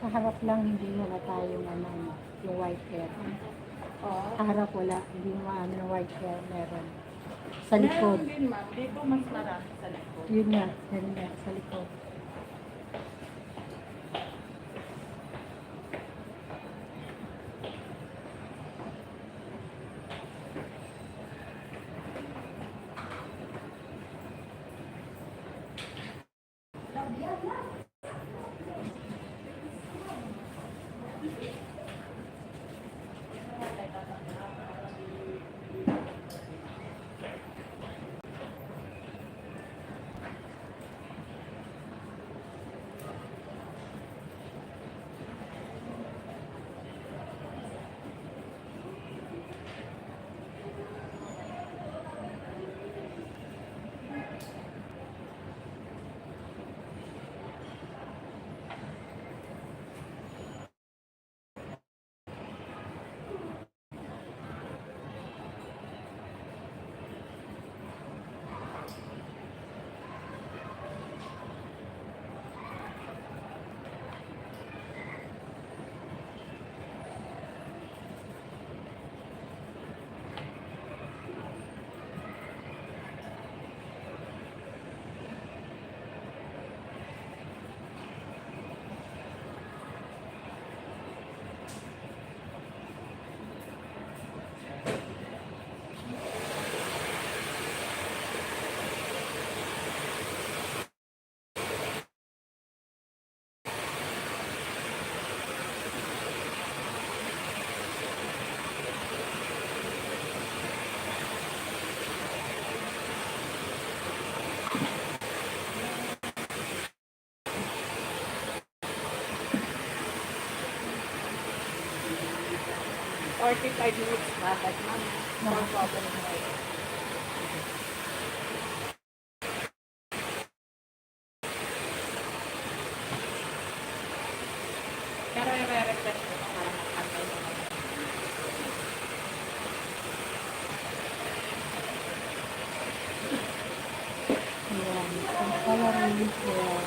Sa harap lang hindi halata yung ano, yung white hair. Oo. Sa harap wala, hindi maano ng white hair meron. Sa likod. Meron din ma'am. Dito mas marami sa likod. Yun nga, sa likod. Or 45 minutes babad ma'am. No problem. Pero i-request ko para makapagay ko. Ayan. Ang coloring hair.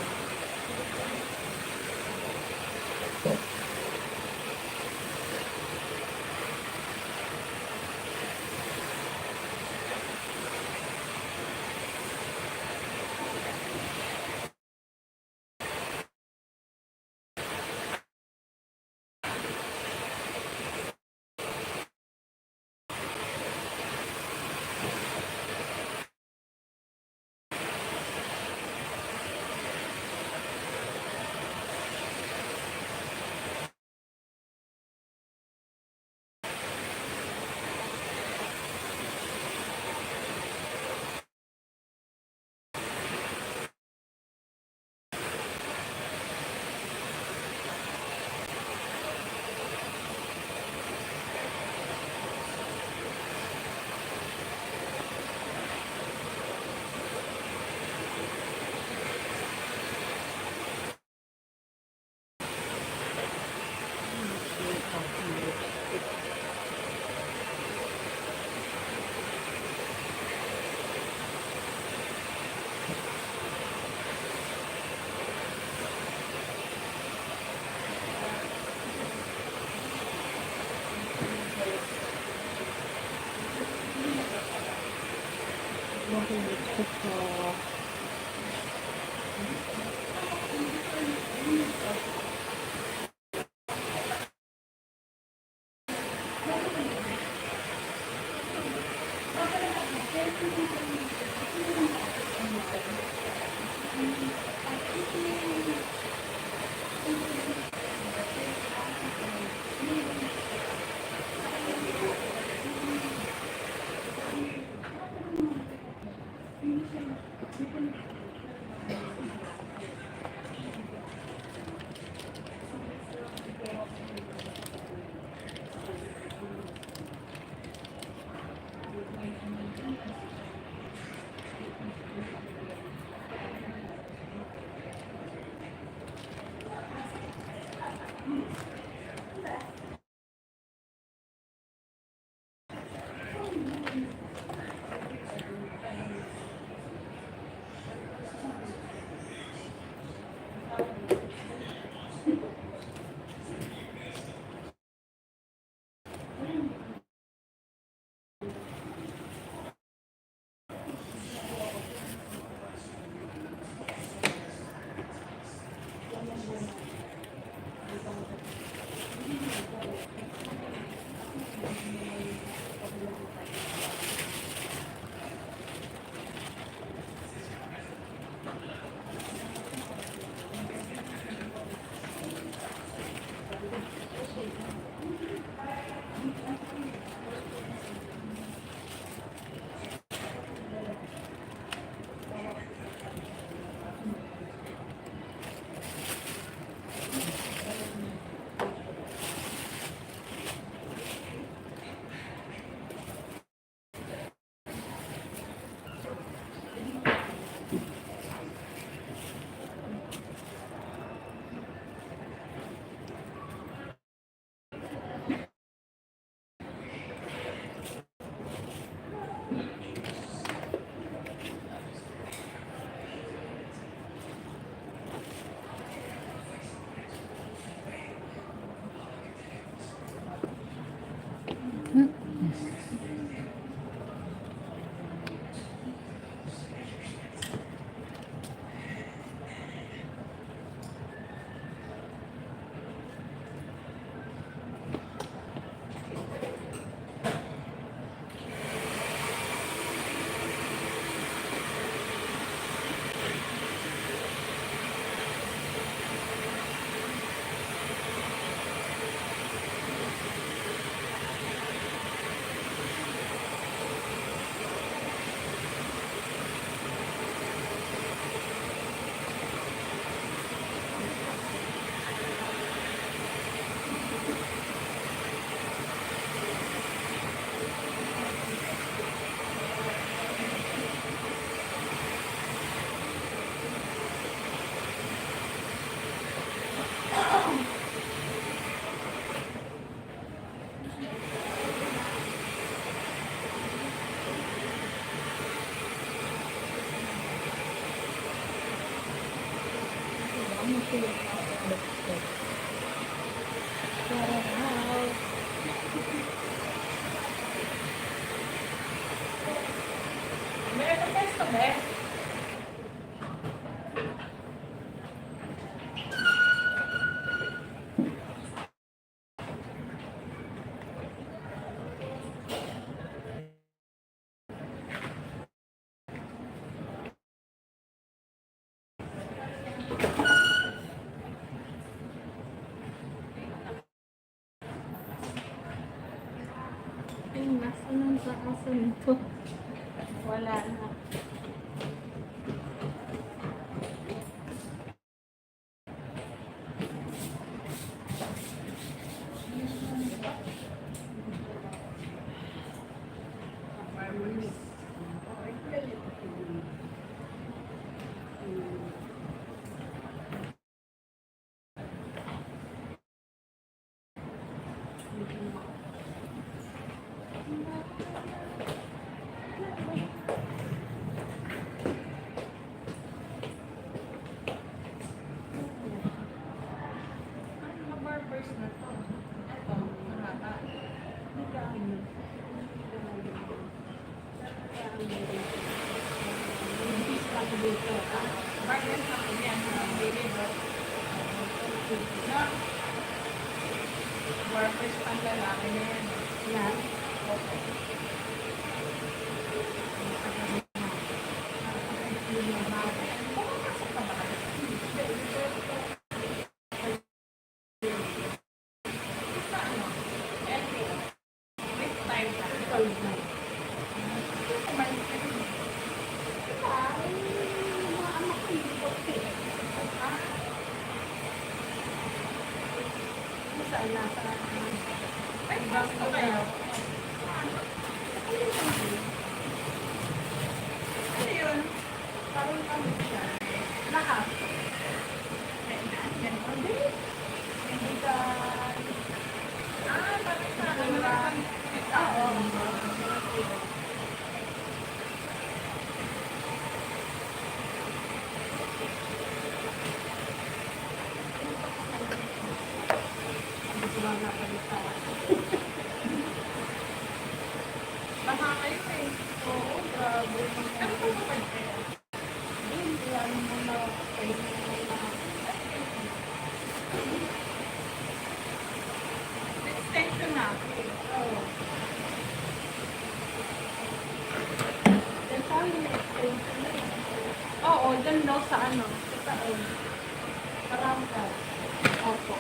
Ito. Ano sila? Wow. Meron na pesto, be. Ay, nasa nang sa aso nito. Wala na. Mga barbers na to. Ito, marata. Barbers na to yan. Baby, bro. No? Barbers pang lalaki na yan. Yan. Okay. Pumasok ka ba? Sa ano? Entry. Next time ka. Saan nasa? Ay, bago kayo. Ano yun? Parang kami siya. Lahat. Hindi ka... Ah, parang sa ano lang. Oo. Hindi ko lang napalita. Baka kayo eh. Oo, grabe. Ano po ba kayo? Hindi, ano mo na. Kayo mo na. Extension na. Oo. Then, paano yung extension na yun? Oo, dyan daw sa ano. Sa taon. Parang ka. Opo.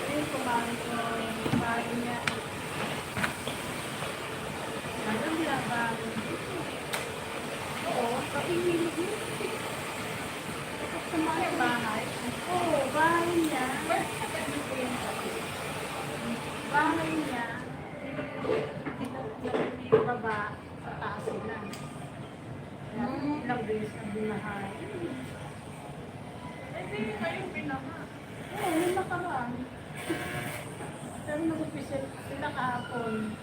Ayun, kumain ko. Kumain niya. Ano nila ba? Oo, kainin niya. Sa mga bahay. Oo, bahay niya. Pwede ka ba dito yung sabi? Bahay niya. Yung baba, sa taas nila. Ilang beses na binahay. Eh, di kayong pinama. Oo, yung nakaraan. Pero nag-umpisa sila kahapon.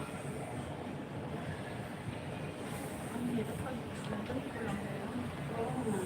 Ang hirap pag ganito lang yun. Oo nga.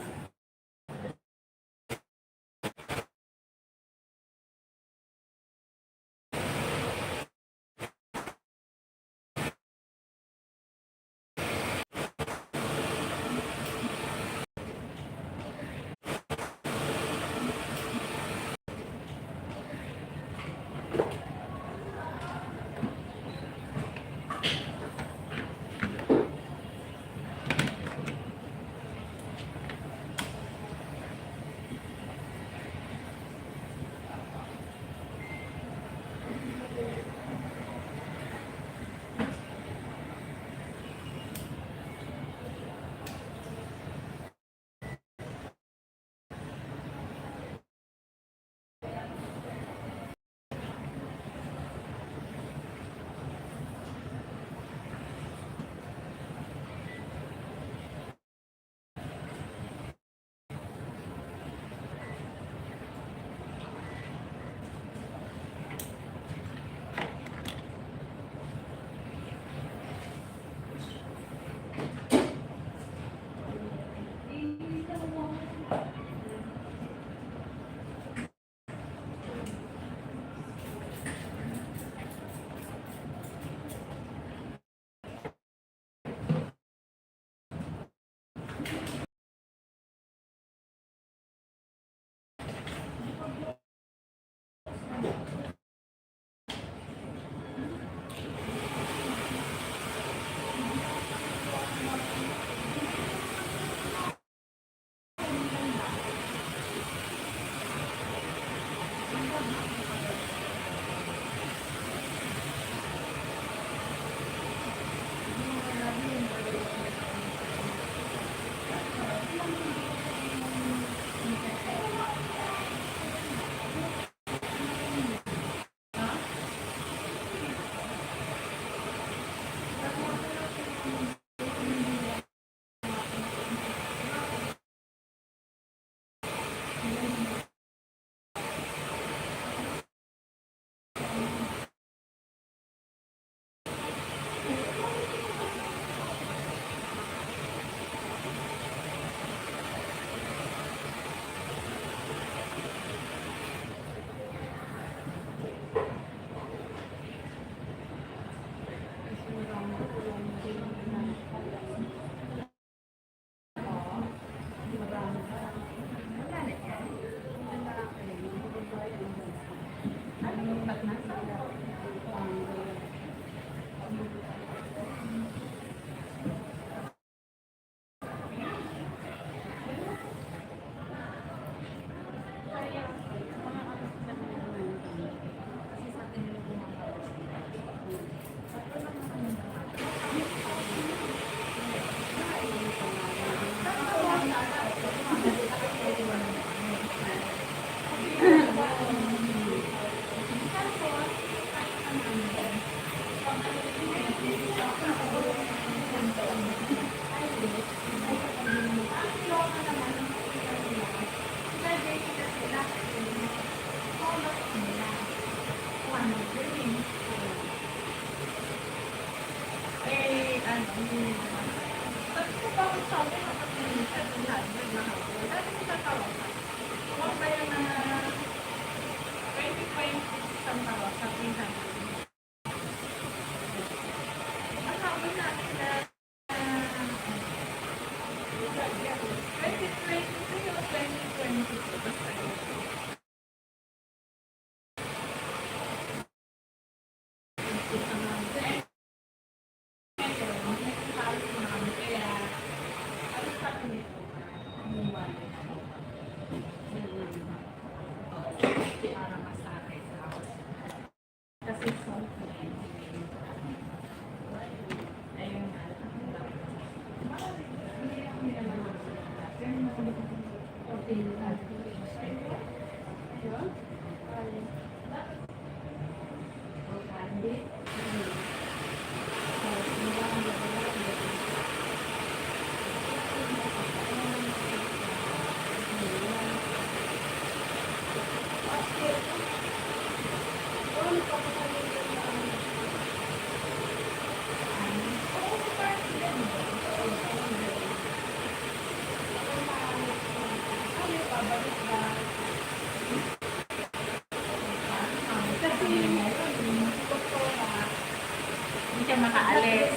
Hindi siya makaalis.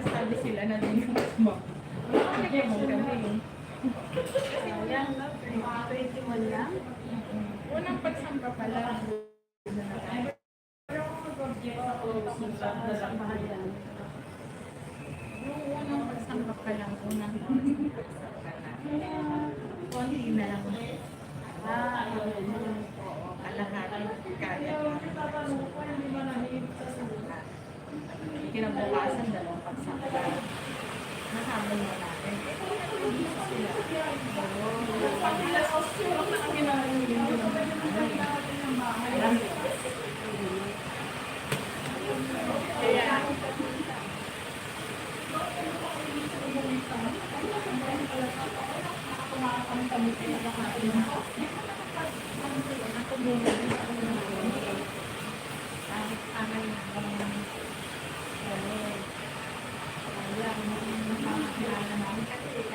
Sabi sila na din yung mo. Sige mo kami. Sayang na, 21 lang. Unang pagsampa pala. Pero kung mag-object ako, magsampa sa bahayan. Yung unang pagsampa pa lang, unang konti na lang. Kalahati kaya. Kinabukasan, dalawang pagsangka. Nahabol mo natin. Kaya Ang tamis ay nakakain na. Ako din. Amin na. Ayan. Nakakilala namin. Kasi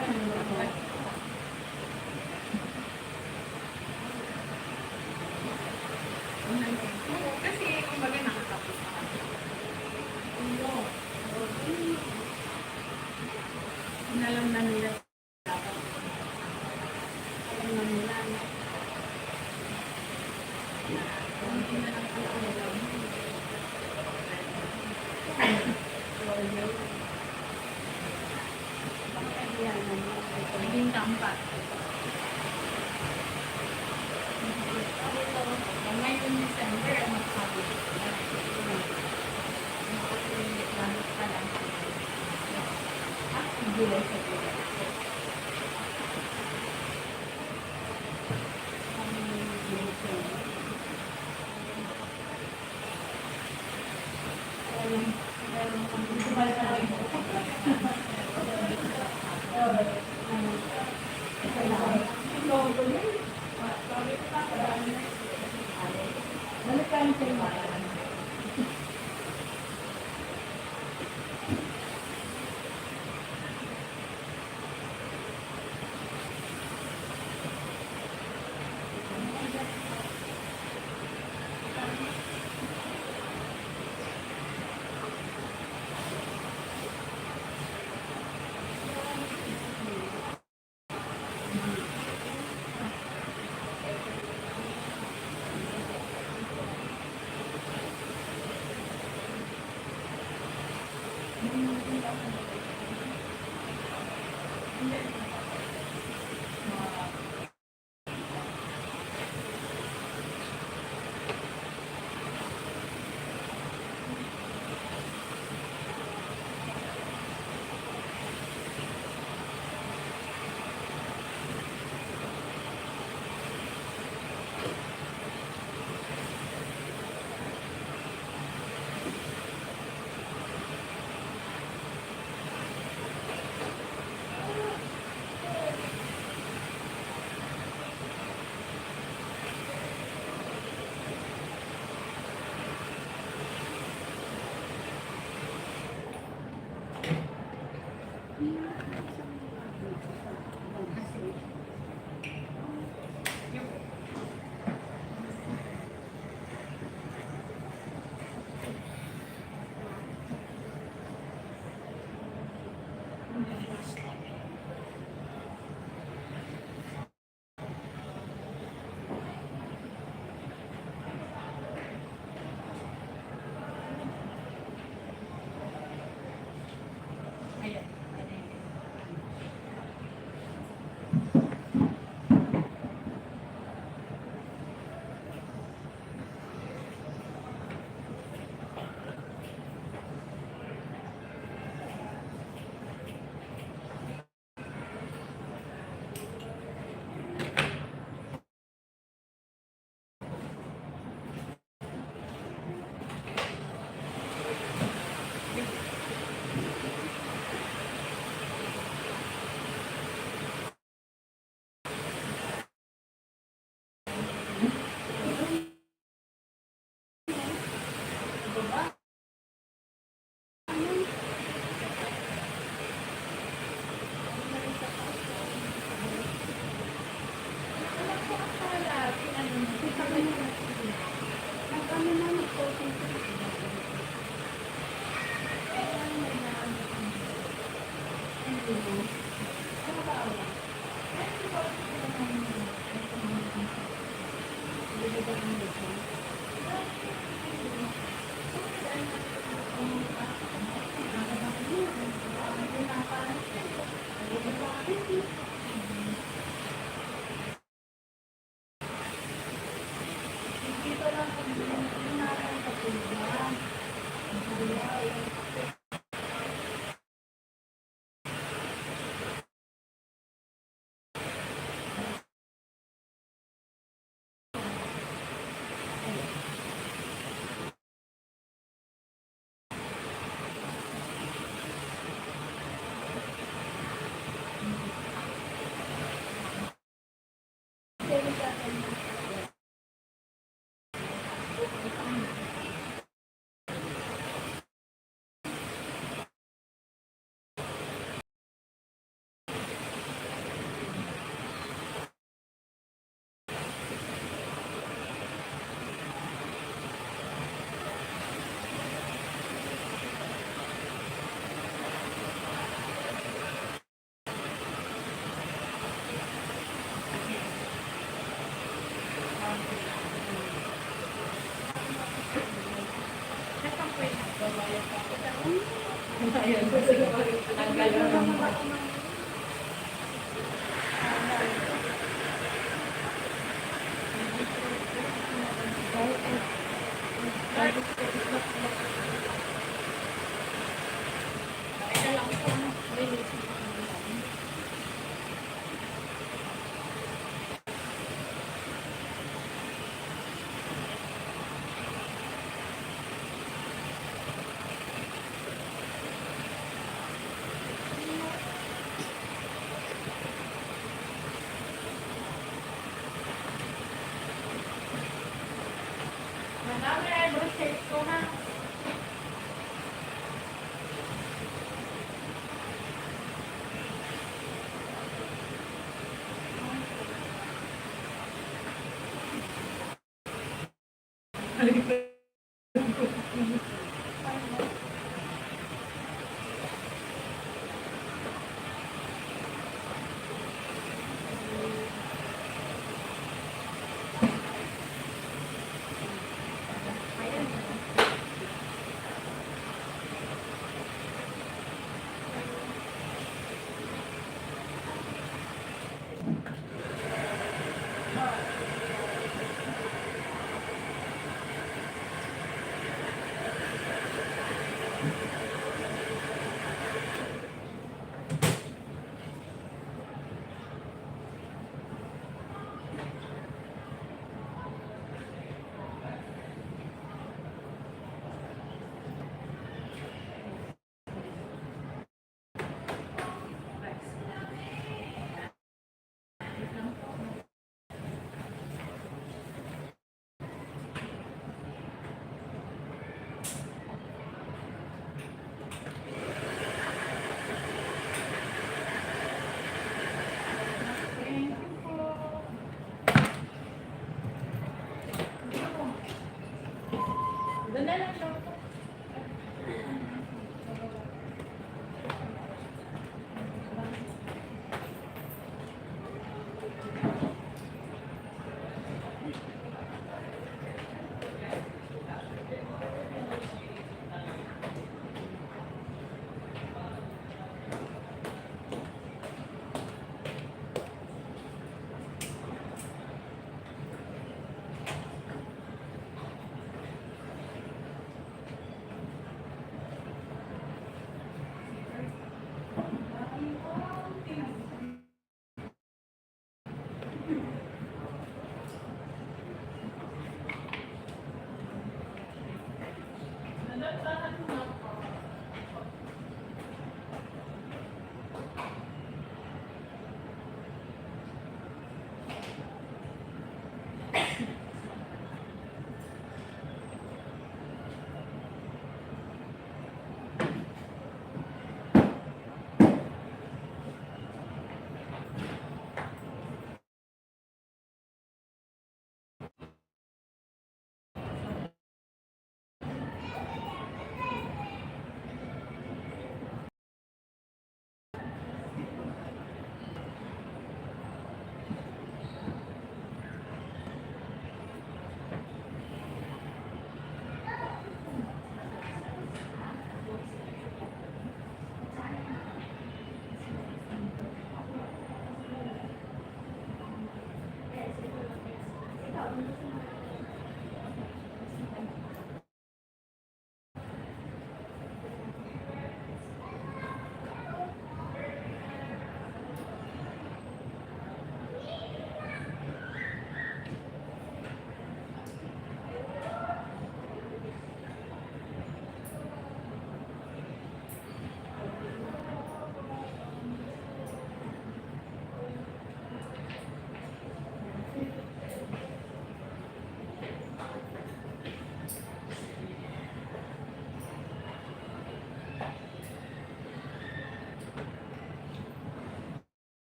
ano ang kasi kumbaga nakatapos na kami. Inalam na nila dapat. Alam na nila. Hindi na lang po alam. Naging tampat. Ngayon December, magsabi. Bakit pa lang. Gulay sa gulay.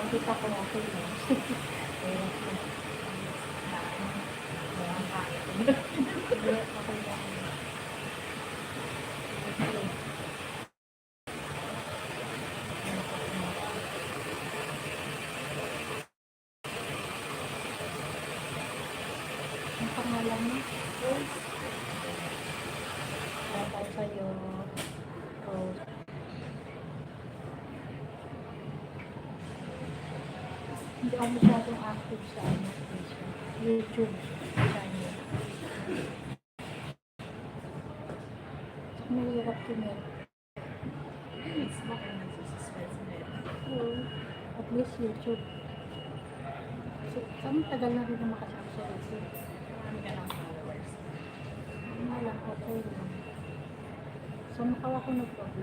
Nakita ko okay lang. Hindi, okay lang. Ang pangalan mo? Dapat sa'yo. Rose. Hindi ako masyadong active sa YouTube channel. Mahirap kinit. It's not an suspense na yun. Oo. At least YouTube. Sa tagal na rin na makasama sa YouTube. Marami ka ng followers. Wala, okay lang. So, makawa ko nag-vlog.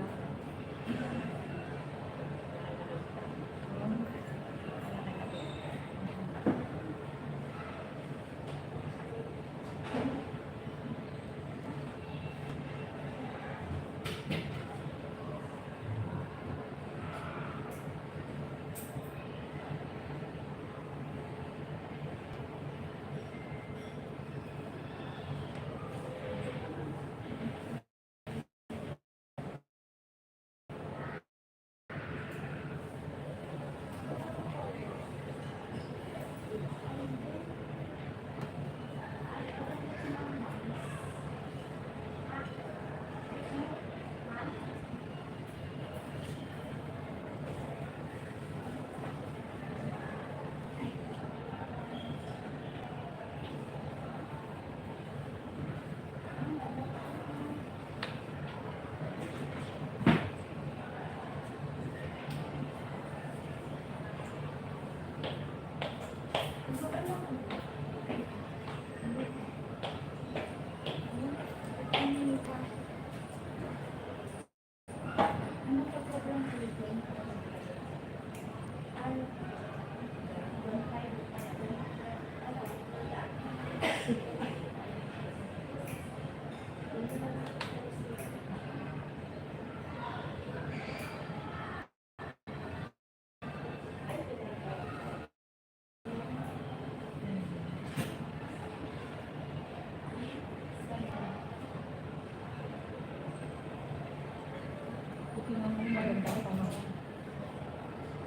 Tingnan mo maganda pa naman.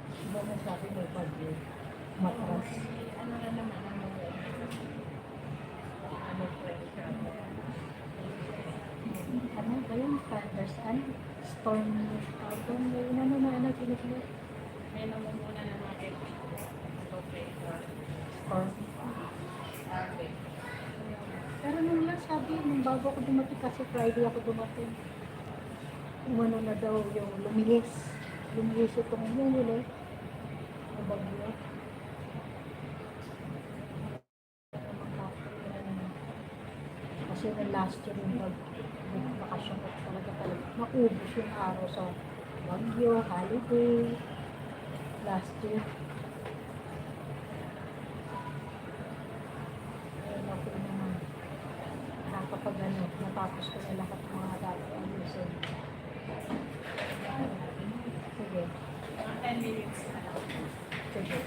Diba mo sabi mo bagyo? Matras. Ano na naman ang mga ano Ano ba yun? Thunders and storm. Doon may ano na ano kiniklik. may namumuna ng mga temperature. Storm. Okay. Pero nung last sabi, nung bago ako dumating kasi Friday ako dumating. Umano na daw yung lumihis. Lumihis itong yung huli. Ang bagyo. Kasi nung last year yung bakasyon ko talaga naubos yung araw sa bagyo, holiday. Last year. Ayun ako naman. Nakapag ano, natapos ko na lahat ng mga dati ayusin. Sige. Mga 10 minutes na lang. Sige.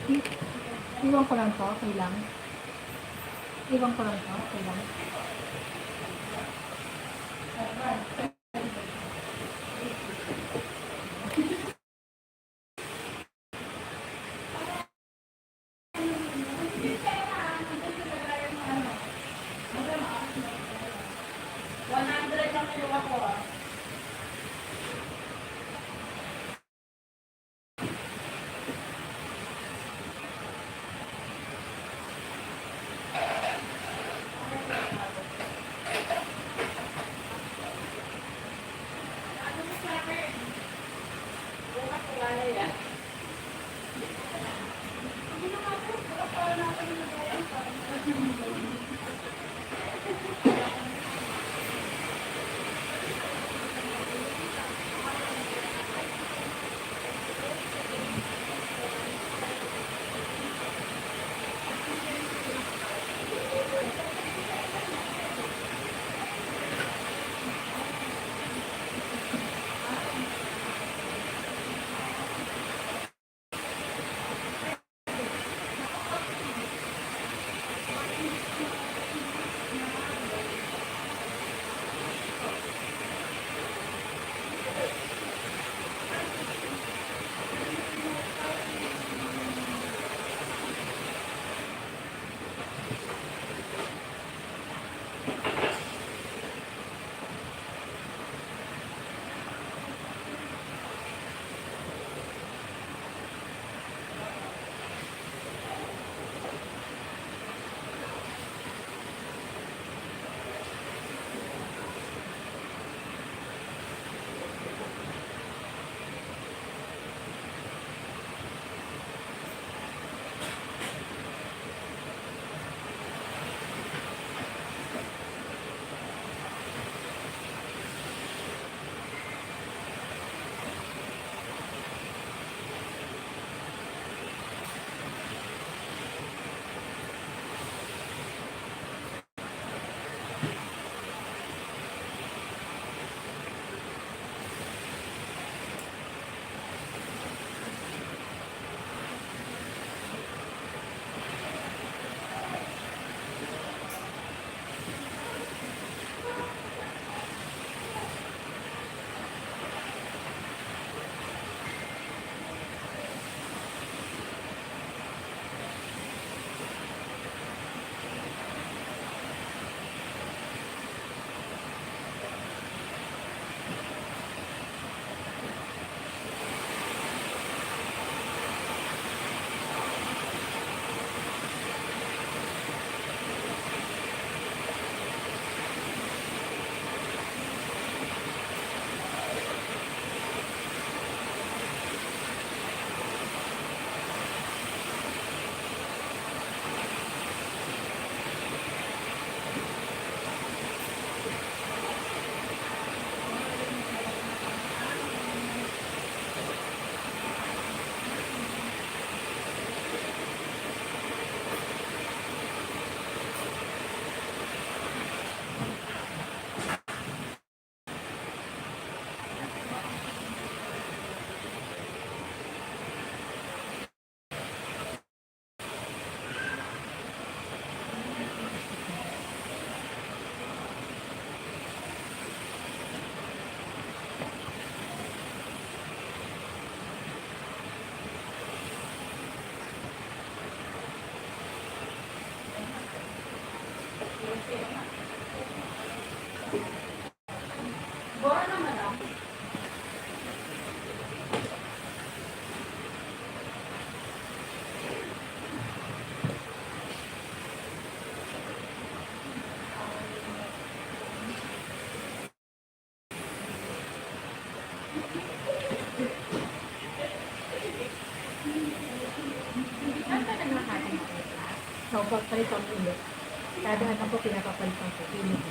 I- Iwan ko lang to, okay lang. Iwan ko lang to, okay lang. So, pagpalitan ko ulit. Kada ano ko pinapapalitan ko. Pilit.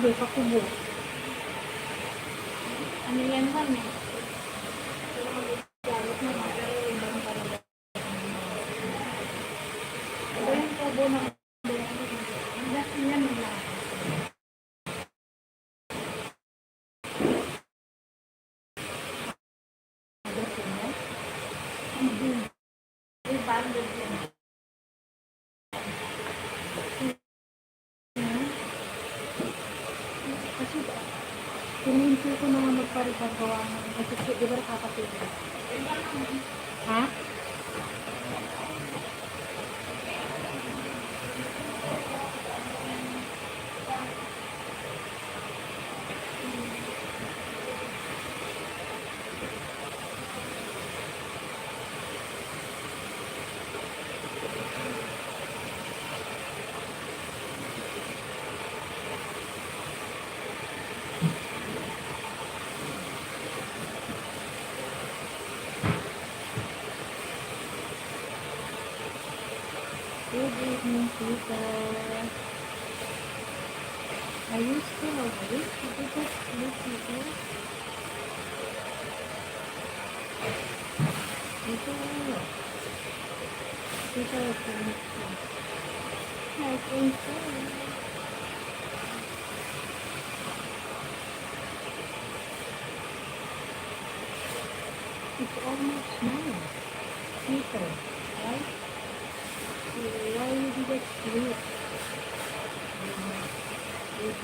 Hindi, pakubo. Ano yan ba eh? Galit na nga, pero ibang talaga. Ito yung kubo ng yan lang. Galit na. Hindi. May banded yan. Kasi, pininti ko naman magparipagawa ng kasi di ba nakakapili? Ha? Good evening, people. Are you still awake? Did you just sleep, people? People. People are coming to. I think so. It's almost 9. People, right? Why you didn't sleep? It's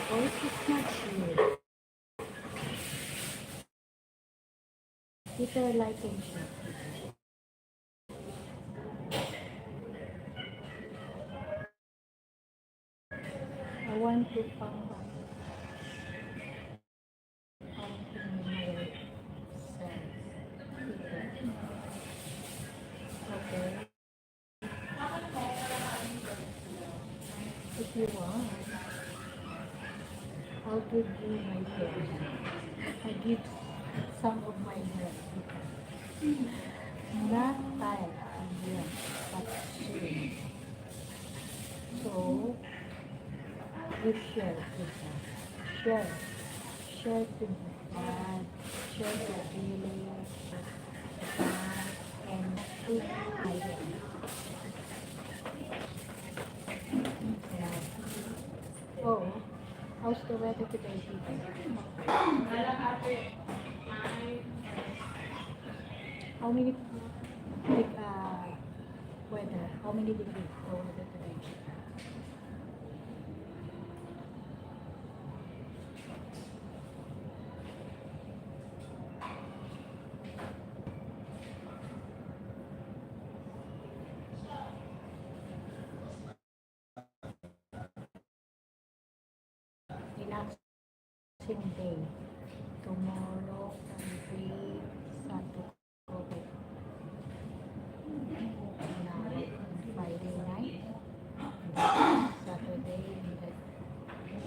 voice is not here. Peter liking shit. I want to find out. Okay. If you want, I'll give you my hair. I give some of my hair. Not tight, yeah, but straight. So, you share with them. Share. Share to God. Share the feelings, the God, and to hide it. Yeah. Oh, how's the weather today, people? How many weather? How many degrees the weather today? Relaxing day. Tomorrow can be Saturday. Now, Friday night, Saturday,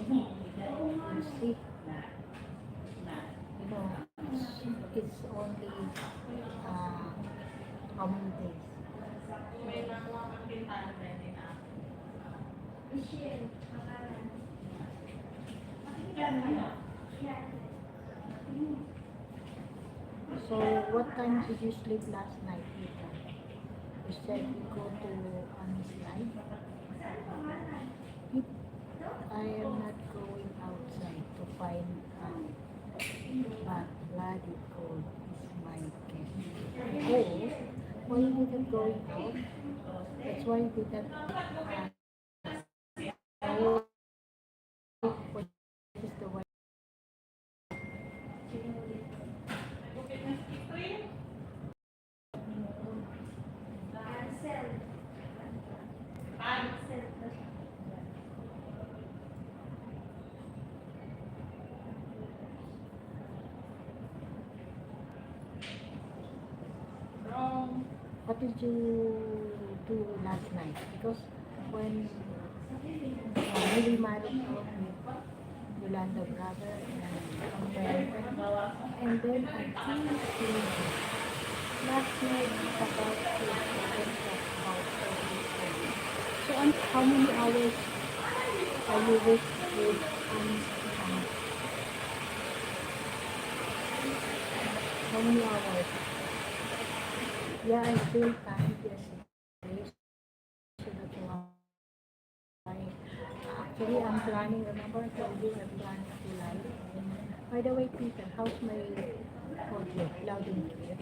you see, you know, it's only how many days? So, what time did you sleep last night, Rita? You said you go to Ami's life. I am not going outside to find but bloody cold is my guess. Oh, why you didn't going out? That's why you didn't know what is the way. What did you do last night? Because when Lily married Yolanda brother and then I came to last night about to about everything. So How many hours are you with how many hours? Yeah, I feel tired yesterday. So that's why. Actually, I'm planning, remember I told you I'm planning to live. By the way, Peter, how's my audio? Loud and clear.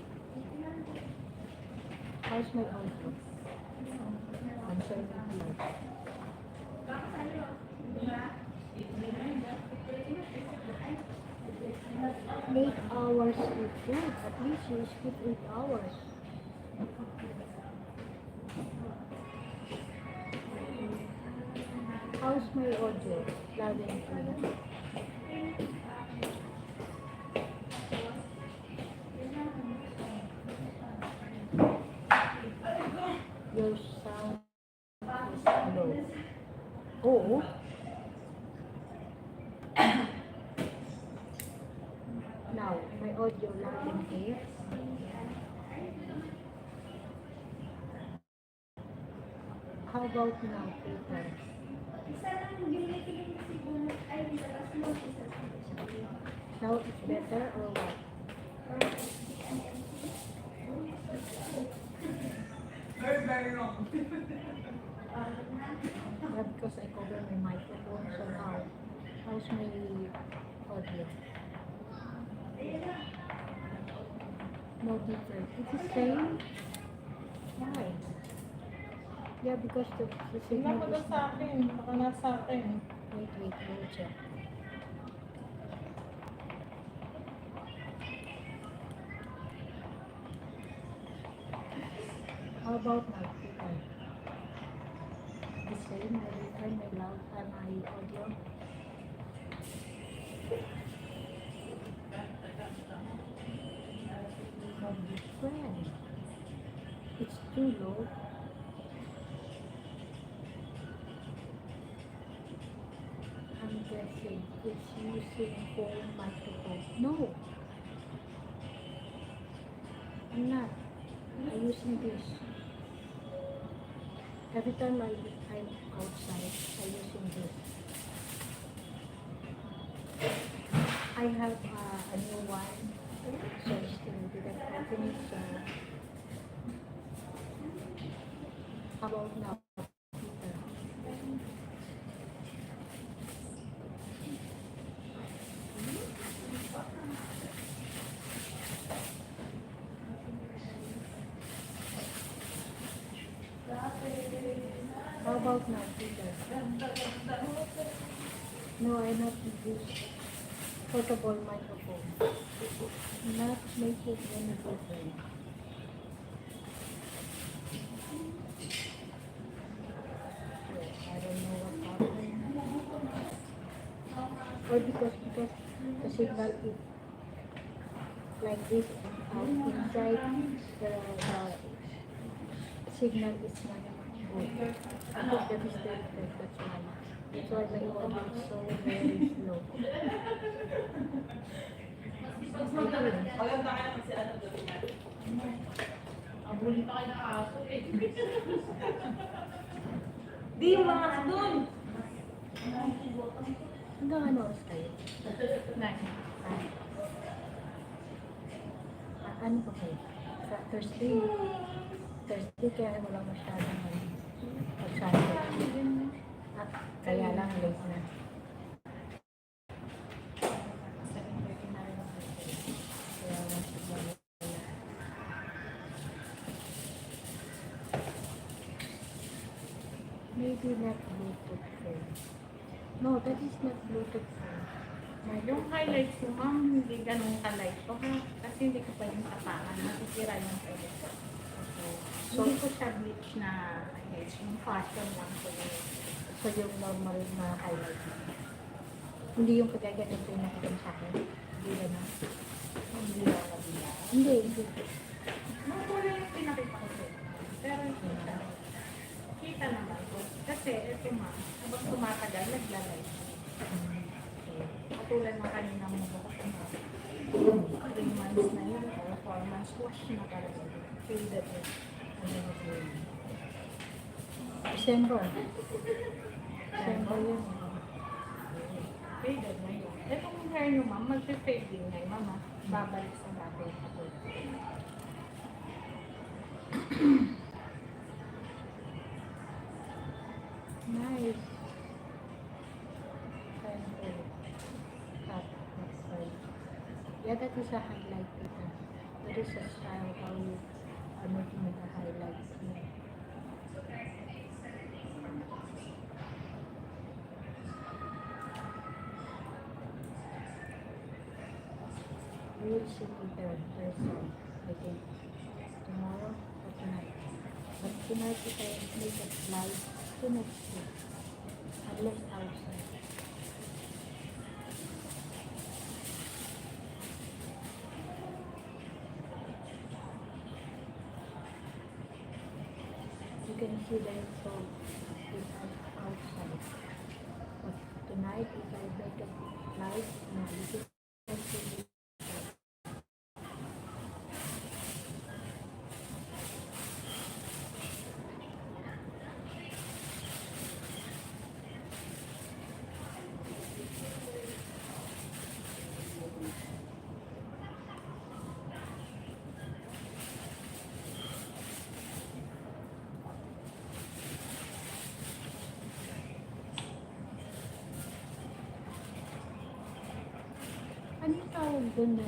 How's my audio? I'm sorry, please. 8 hours with food. At least you skip 8 hours. How's my audio? Loud and clear. Your sound is low. Oh. Now, my audio loud and clear. How about now, Peter? Now it's better or what? Yeah, because I cover my microphone, so now, how's my audio? No different. It's the same. Why? Yeah, because the Tingnan signal mo is doon sa akin. Baka nasa akin. wait, we'll check. How about now, Peter? The same, my return, my loud, and my audio. No different. It's too low. I'm guessing it's using phone microphone. No, I'm not. I'm using this. Every time I'm outside, I'm using this. I have a new one, so I still didn't open it. So, how about now, Peter? How about now, Peter? No, I not use portable microphone. Not making any difference. I don't know what happened. Or because the signal is like this inside the signal is not good. I think that is the effect, that's why. That's why my audio is so very slow. Abuli pa kayo ng aso eh. Di yung mga aso doon. Hanggang ano oras kayo? Ano pa kayo? Sa Thursday. Thursday kaya wala masyadong pag-Sunday. Kaya lang late na. 7:30 na rin ako. Kaya lang siguro. Maybe not Bluetooth phone. No, that is not Bluetooth phone. Yung highlights mo, ma'am, hindi ganun ka-light ko ha. Kasi hindi ko pa yung tapakan. Matitira yung pwede ko. So, hindi ko siya bleach na highlights. Yung fashion lang ko yun. So yung normal na highlight. Hindi yung kagagalit yung nakita sa akin. Hindi na. Hindi lang nabila. Hindi, hindi. Mga kulay yung pinakita ko sa'yo. Pero kita. Kita naman ko. Kasi ito ma'am, habang tumatagal, naglalay. Katulad ng kanina mo ba kasi 3 months na yun or 4 months, wash na talaga. Faded it. December. December yun. Faded na yun. Itong hair nyo, ma'am, mag-fade din na yun, ma'am. Babalik sa dati. Nice. Temple. Cut. Outside. Yeah, that is a highlight. That is a style how you are making it a highlight. We will see later, Thursday, I think. Tomorrow or tonight. But tonight if I make it live, to next week. Unless outside. You can see that it's so it's outside. But tonight if I make it live, no, you can see it. Ano yung tawag doon na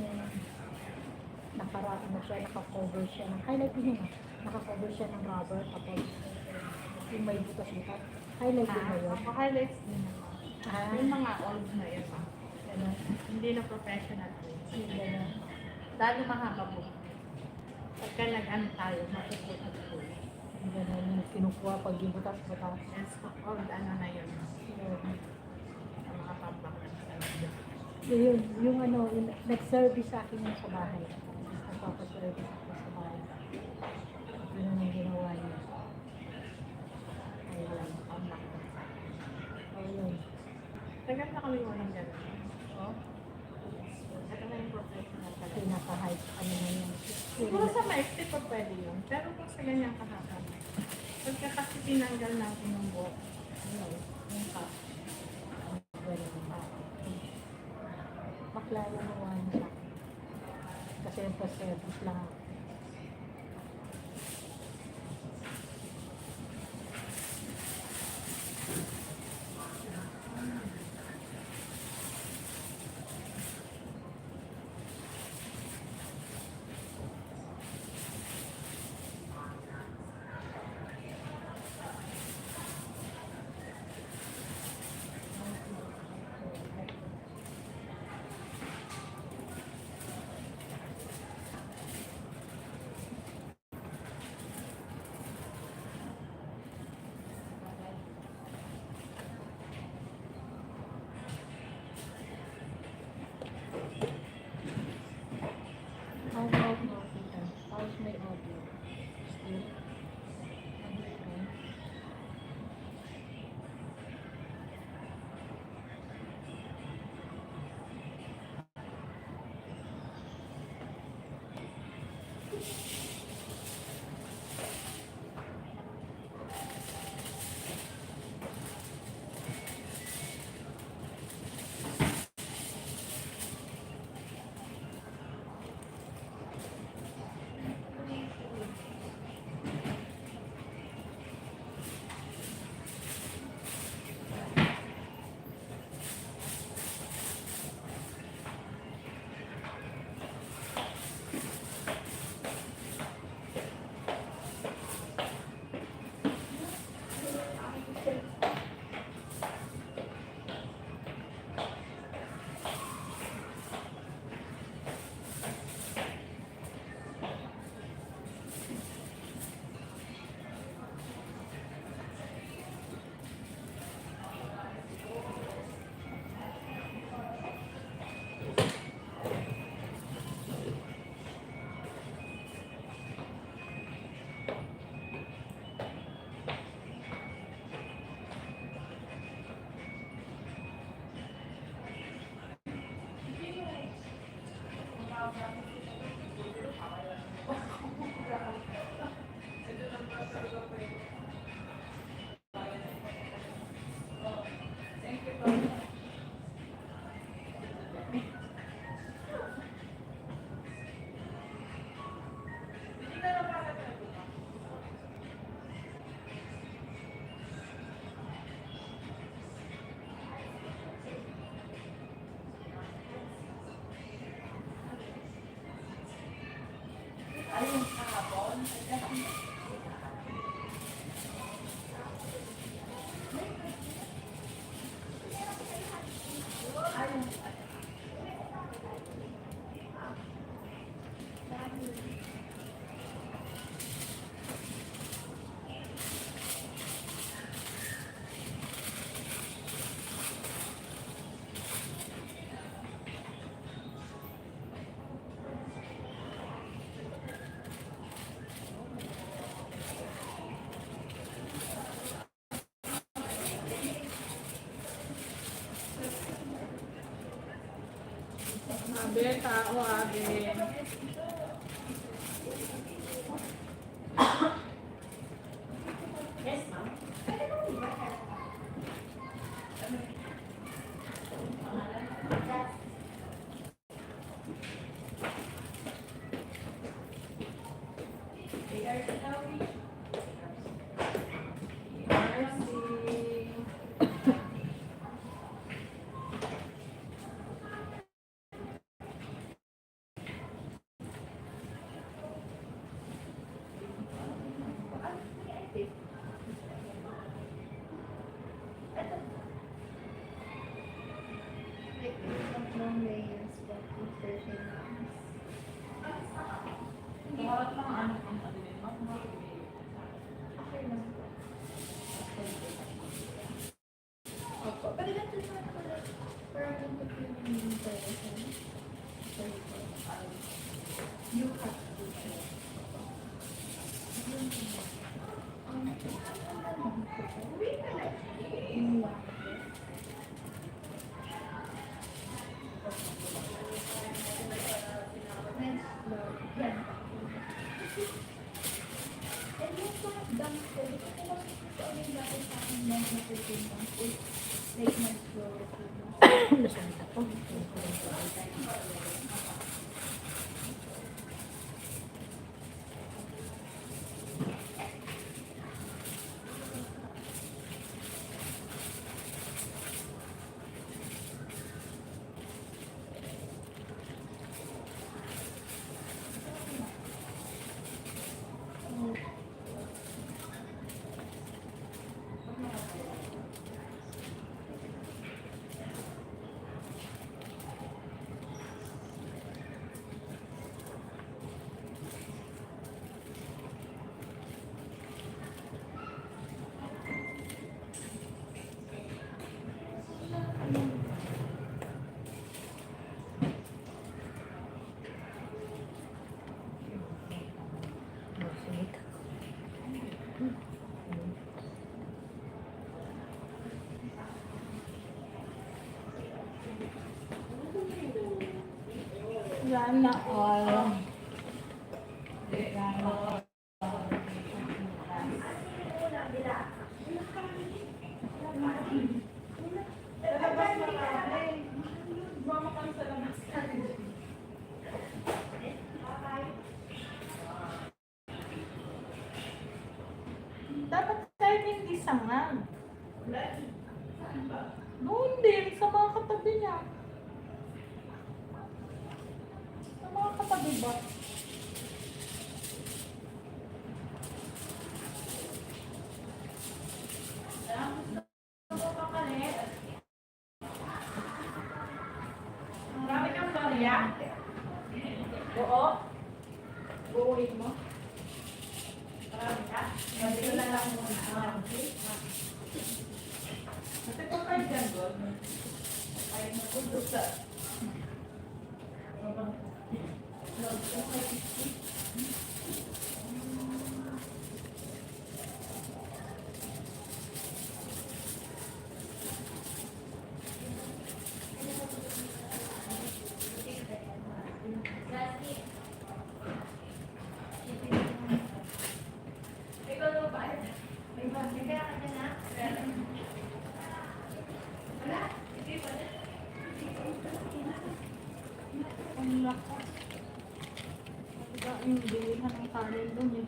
nakaraan mo siya, nakakover siya ng, highlight din yun, nakakover siya ng rubber tapos yung may butas-butas. Highlight din ba yun? Highlights din naman. Yung mga old na yun, ma'am. Ano? Hindi na professional po. Yung gano'n. Lalo mahaba po. Pagka nag-ano tayo, matutunan po. Yung gano'n yung kinukuha pag yung butas-butas. Yes, old ano na yun. Yun. Ang mga pambak na talaga. Yun, yung ano, yung, nag-service sa akin yun sa bahay. Nagpapaservice ako sa bahay. Yun ang ginawa niya. Ayun, pambak na. Oh, yun. Tagal na kami walang gano'n. Oh, Ito na yung professional talaga. pinaka-height, ano na yun. Siguro sa maiksi pa pwede yun. Pero kung sa ganyan kahaba. Pagka kasi tinanggal natin yung buhok, yung top. Ganun pa. Maklaro mo ano sa akin. Kasi yung pa-service lang ako. How about no, Tita? How's my audio? Still? Okay. Abe, tao, abe. Nasanta ko. Sana all. Sana all. Dapat kahit hindi sangag. Doon din, sa mga katabi niya. Sa mga katabi ba? Marami kang barya. Oo. Uuwi mo. Marami ka. Marami ka na lang muna. Kasi pa kayo dyan, God. Ay, napunod sa... Ang lakas. Diba yung bilihan ng kanin doon eh.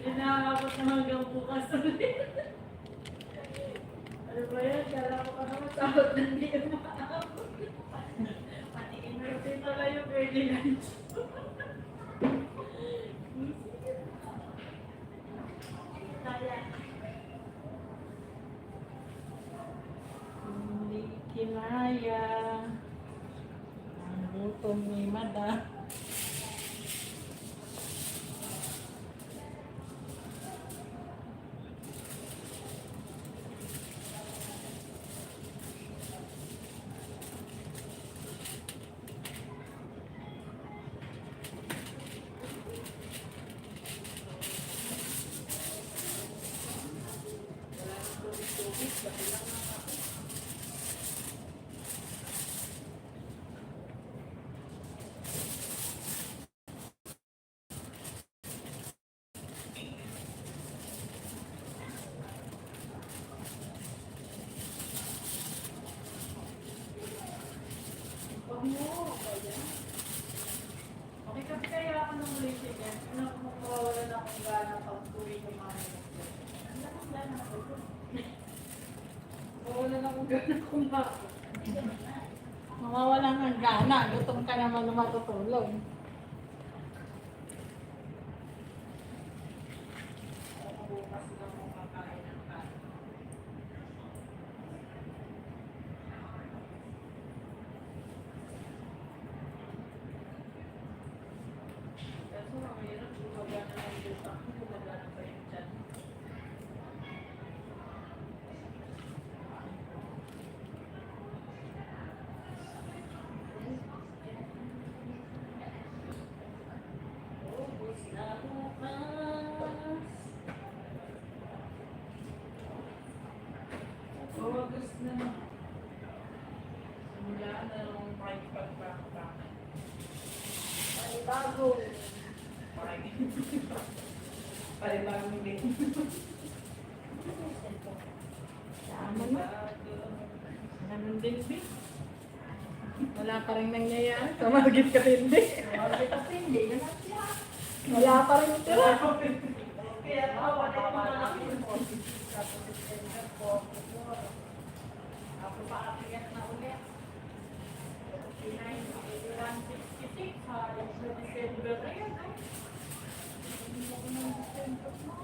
Inaabot na hanggang bukas ulit. Ano ba yan? Kala ko ka naman sahod na hindi umaabot. Pati inutin pala yung early lunch. Hindi kinaya. Ang gutom ni Mada. Okay, kasi kaya ako nung ulitin yan. Mawawala na akong gana pag tuwi kumain. Mawawala na akong gana kumain. Mawawala ng gana. Gutom ka naman na matutulog. Bukas na akong kakain ng kanin. Kaso mahirap gumagana ng utak ko, gumagana pa yung tiyan. Ubus na bukas. August na. Simula na nung makikipag-back-back. Panibago. Palibagong din. Tama na. Ganun din, Bi. Wala pa rin nangyayari. Tumagit ka din, Bi. Wala pa rin tira. Kaya tawa na yung mga akin mo. Ako pa akyat na ulit. 166 sa December na yan. Hindi mo ko ng December na.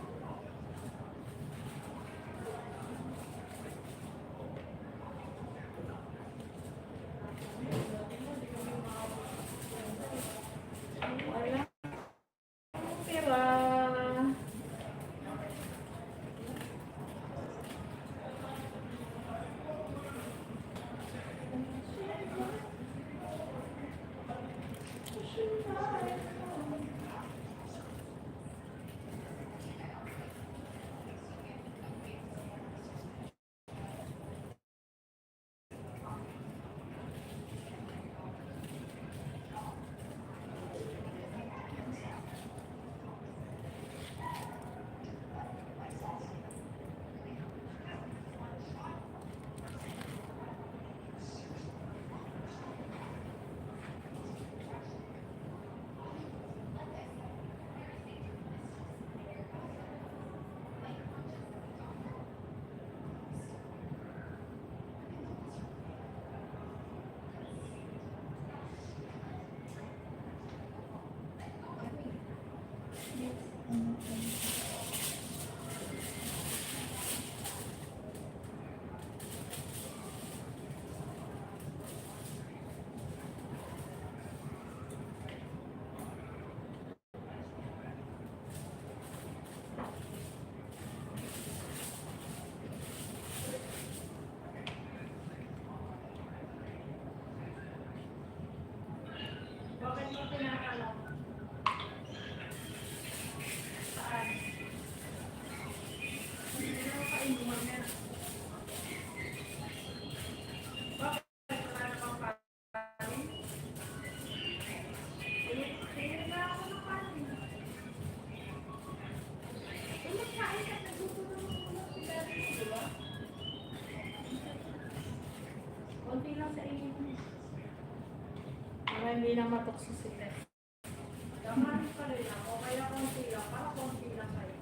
Wala. Tira. Bakit mo pinakalam? Saan? Hindi na makainuman yan. Bakit wala namang kanin? Tingin na ako ng kanin. Kain ka, nagluto naman ko ng pagkain mo, di ba? Konti lang sa inyo. Para hindi na matoksisite. Damarin pa rin ako, kaya konti lang, para konti lang kayo.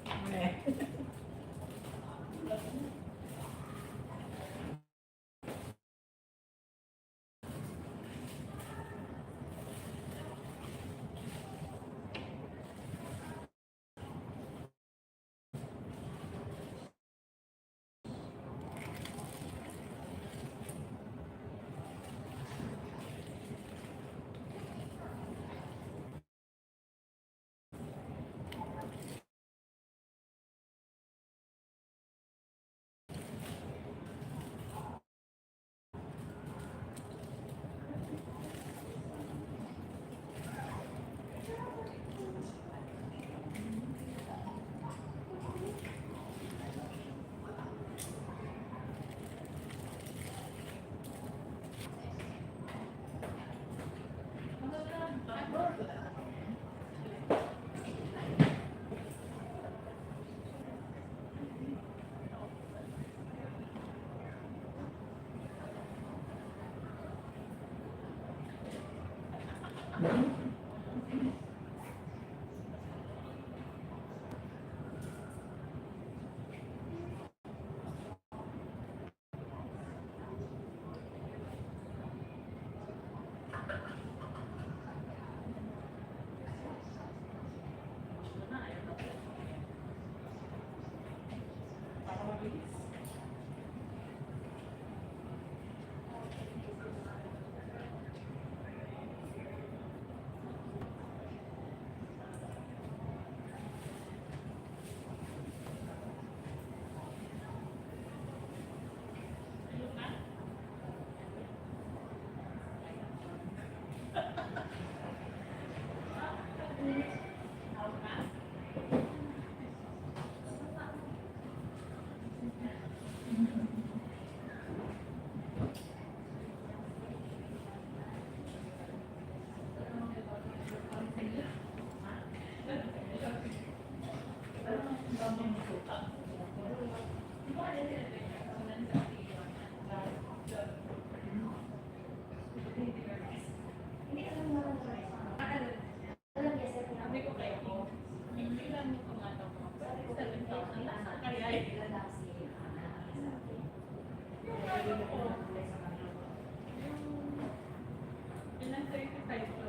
Ilang 35 to?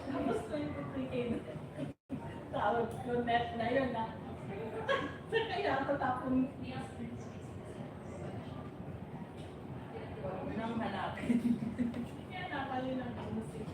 Tapos 23K na. Tawag ko net na yun na. Kaya ako tapong nang hanapin. Kaya napalin ang music.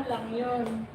lang yun.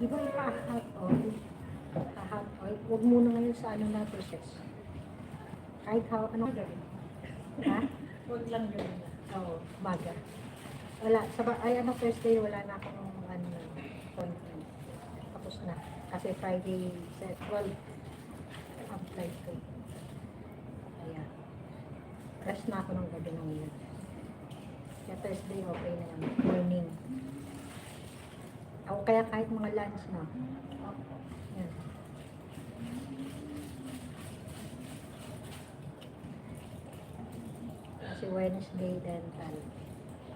Di ba ipa-hot oil? Hot oil. Huwag muna ngayon sa ano na process. Kahit ano gawin. Ha? Huwag lang gawin. Oo, maga. Wala. Ay, ano, Thursday, wala na akong ano, appointment. Tapos na. Kasi Friday, 12, apply ko. Kaya, rest na ako ng gabi ng yun. Kaya Thursday, okay na yan. Morning. Ako kaya kahit mga lunch na. Yan. Kasi Wednesday dental.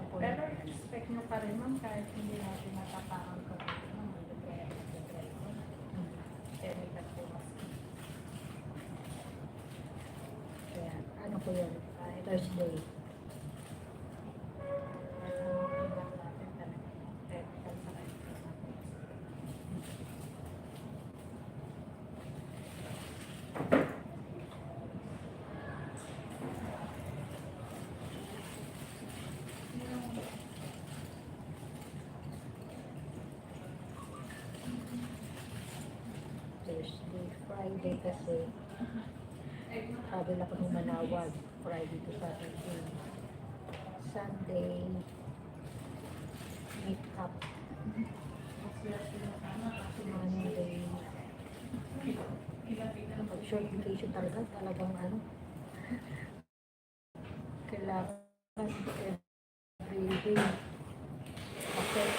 Ako Pero expect nyo pa rin ma'am kahit hindi natin natapakan ko. Kaya ano ko yun? Thursday. Thursday, Friday kasi travel ako ng Manawag. Friday to Saturday. Sunday, meet up. Monday, pag short vacation talagang ano, kailangan every day. Okay.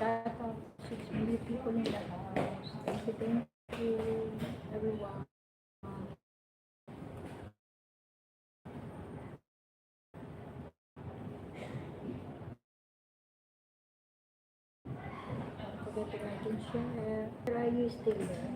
Shout out 6 million people in the house. Thank you, everyone. Don't forget to like and share. Are you still there?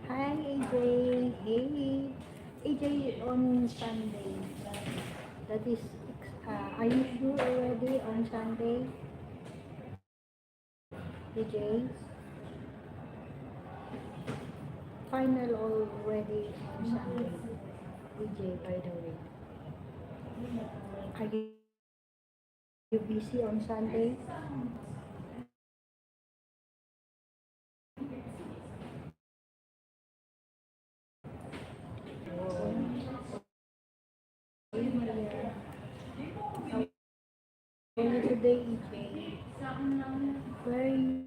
Hi AJ. Hey. AJ on Sunday. That is, are you sure already on Sunday? AJ? Final already on Sunday. AJ, by the way. Are you busy on Sunday? Hey Maria. How are you today, AJ? Where you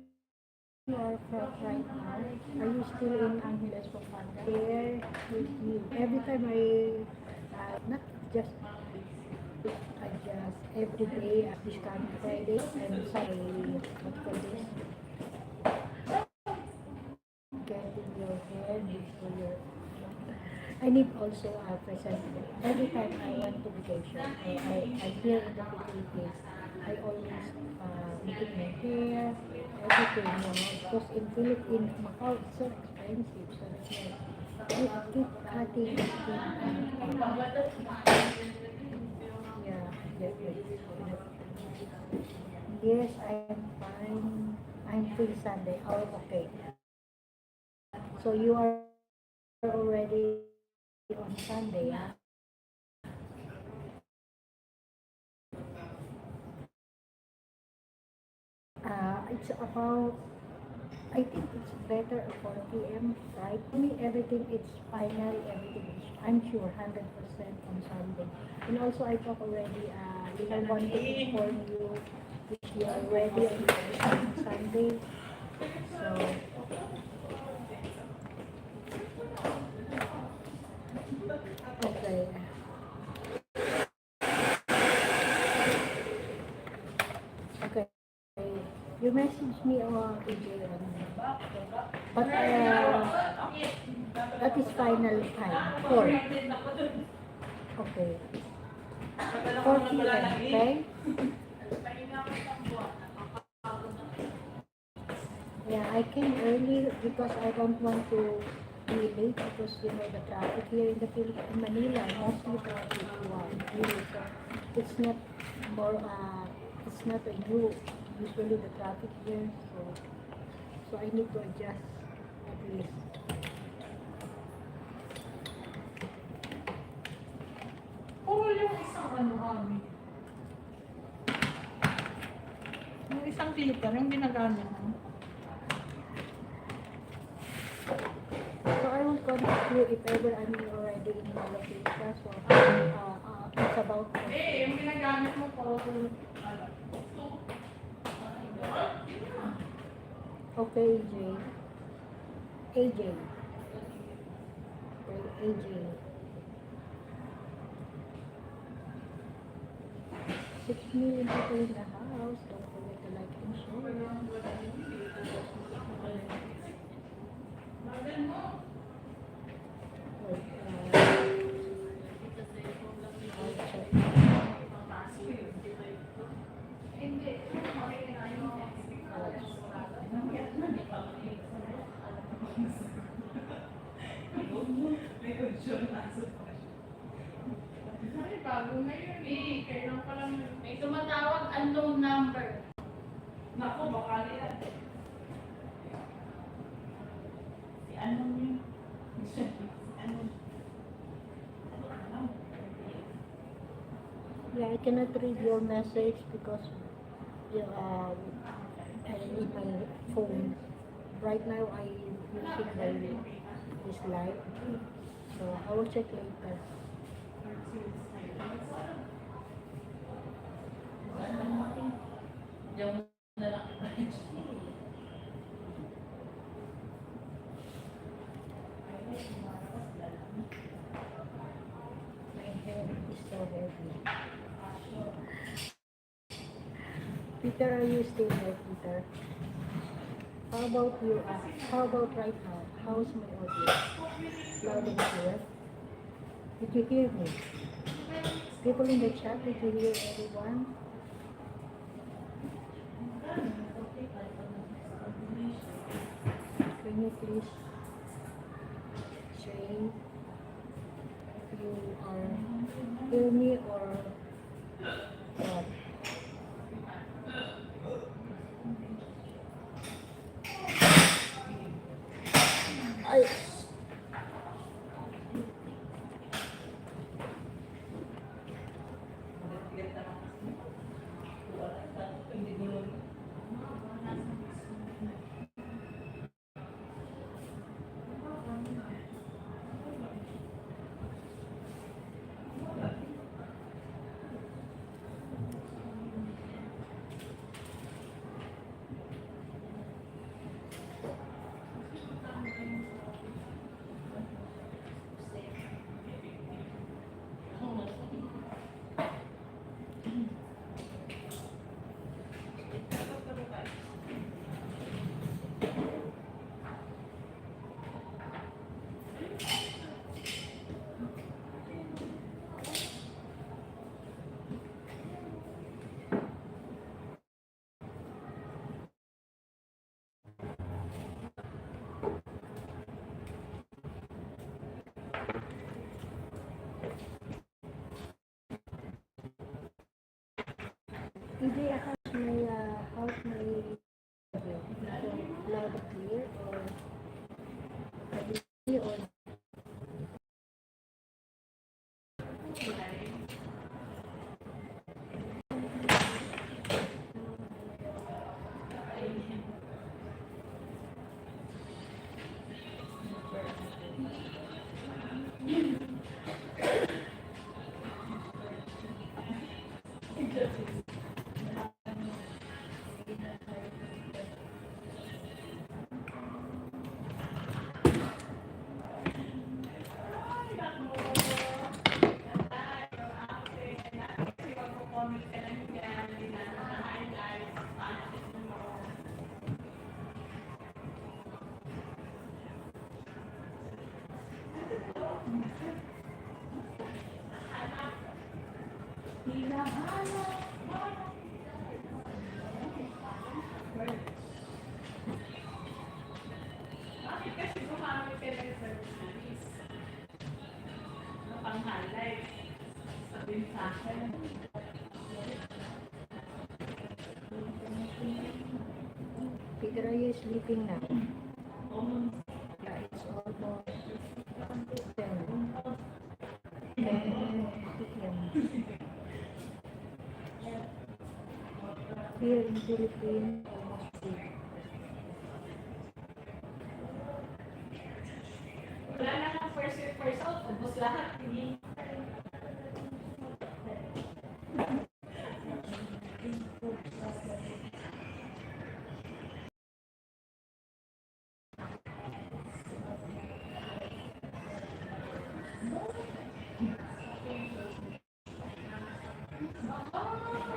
are from right now? Are you still in Angeles, Pampanga? There with you. Every time not just I just every day at this kind of Friday and Saturday, what for this? Getting your hair before your I need also a present. Every time I went to vacation, I here in the Philippines, I always making my hair, everything, because in Philippines, Macau, it's so expensive. So I keep cutting and yeah, yeah. Yes, I'm fine. I'm free Sunday. Oh, okay. So you are already on Sunday, huh? It's about, I think it's better at 4 p.m. right? For me, everything is final, everything is, I'm sure, 100% on Sunday. And also, I talk already, I want to inform you which you are ready on Sunday. So, okay. Okay. You message me on but that is final time. 4. Okay. 4 p.m. Okay? Yeah, I came early because I don't want to be late because you know the traffic here in the in Manila, mostly traffic. Wow, really. So it's not more. It's not a new. Usually the traffic here, so I need to adjust at least. Puro yung isang ano kami. Yung isang filter, yung ginagamit mo. So I will contact you if ever I'm already in my location. So it's about. Yung ginagamit mo po. Okay, AJ. AJ. Okay, AJ. 6 million people in the house. Don't forget to like and share. Wait, I'll check. Ay, bago na yun eh. Kailan pa lang May tumatawag unknown number. Naku, baka nila. Si anong yun? Si anong? Yeah, I cannot read your message because I need my phone. Right now, I using this light, so I will check later. Yung na lang. My hair is so heavy. Peter, are you still there, Peter? How about you? How about right now? How's my audio? Loud and clear? Did you hear me? People in the chat, did you hear everyone? Can you please say if you are hear me or what? Ay. Hindi, how's my audio? Loud and clear or heavy or Kasi gumamit ka ng service. Pang-highlight. Sabihin sa akin. Peter, are you sleeping now? Yeah, it's almost 10 p.m. Here in Philippines, almost 8. Wala na nga first in, first out. Ubus lahat. Hindi.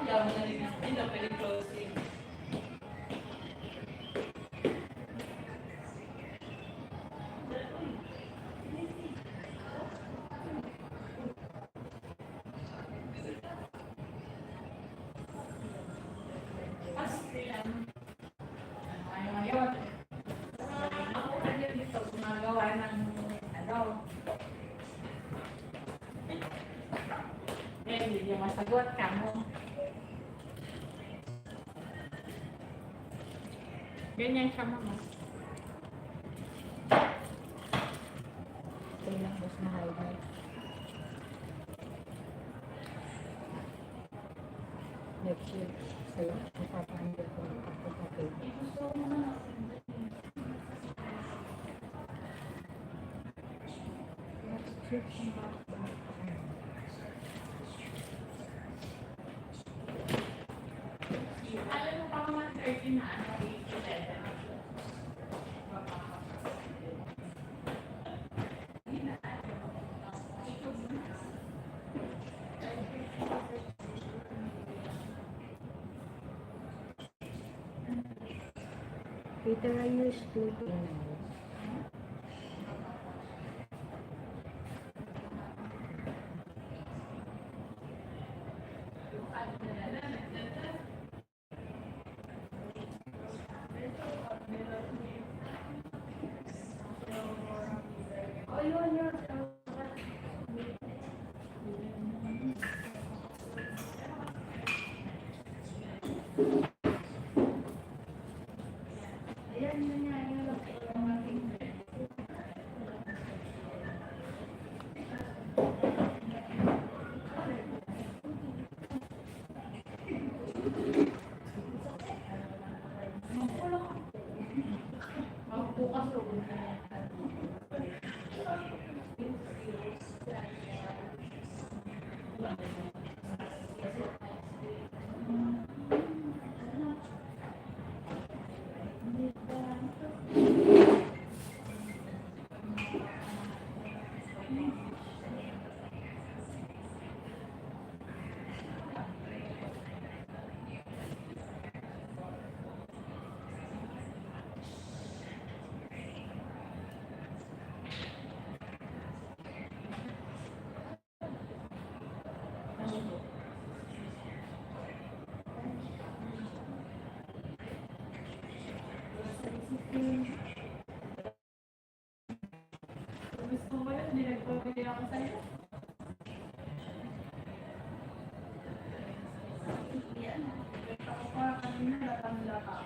Yaw na rin. Hindi na pwede closing. Ngayon, ako kanya dito gumagawa ng ano. Eh, hindi niya masagot ka mo. Ganyan siya, mama. Kailang boss na highlight. Next year, sa'yo, mapapahandle ko ang pagkakapit. Next year, Alam mo pa mga 13 na ano, 8 to 11. Peter, are you sleeping now? Gusto mo yun, hindi nagpapili ako sa'yo. Ako pa kanina, latang-lata.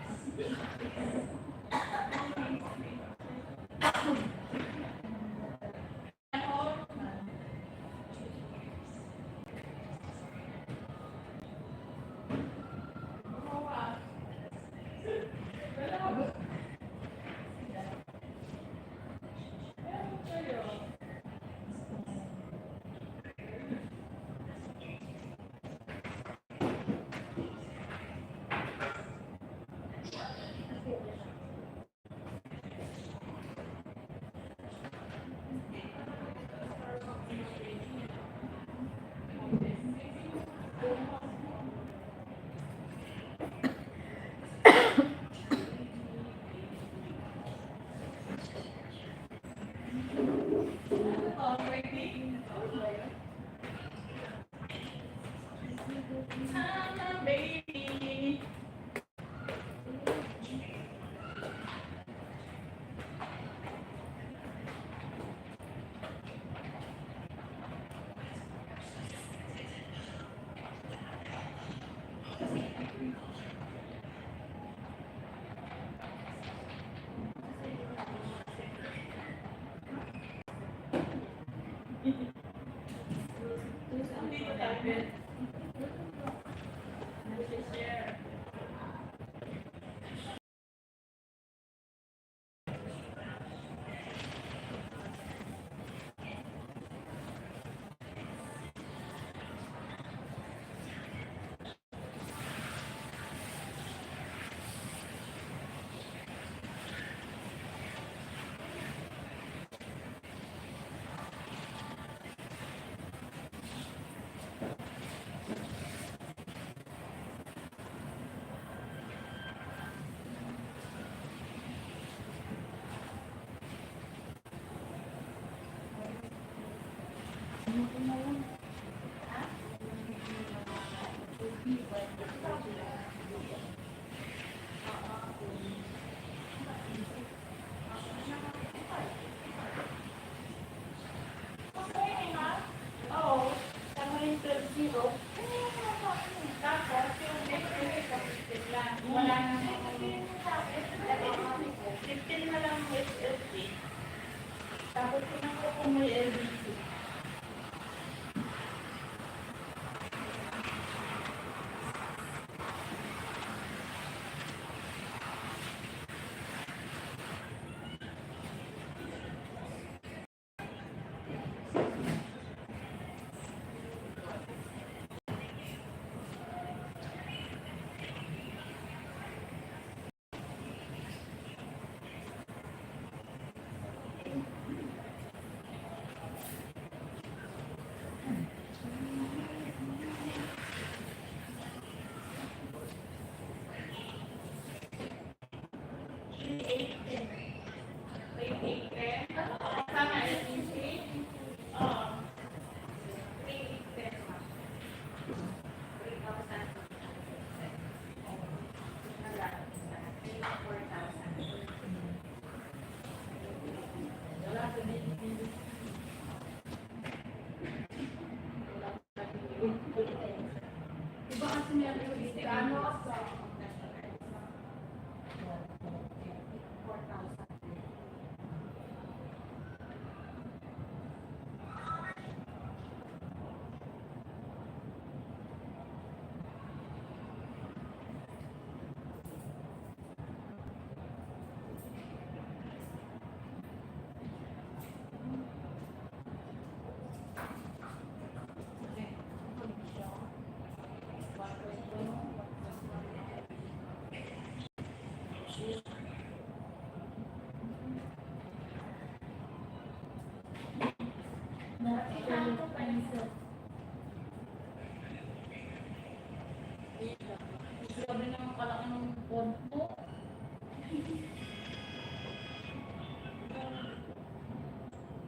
Grabe naman pala ng phone mo.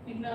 Bigla.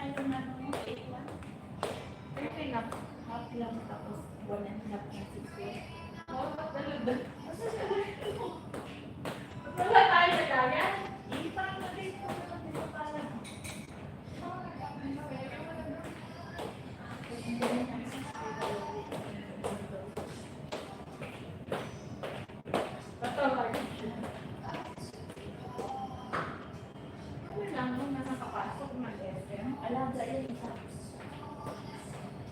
yung ano mo, 8-1. Okay lang. Half lang tapos 1.5 na 6. Oh, talaga. Wala tayo sa kaya? Hindi pa rin natin ito. Ito pala. Patawag. Ano lang nung nakakapasok ng SM? Alaga yun isa.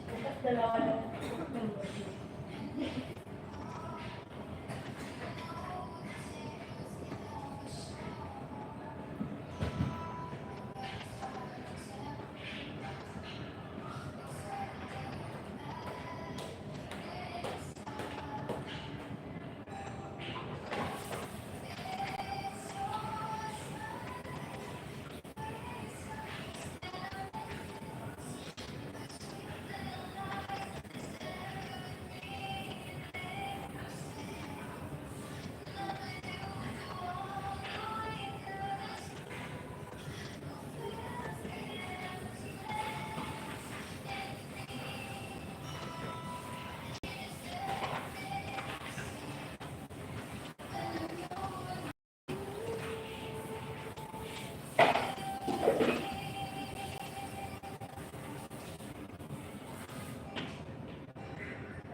Dapat dalawa lang.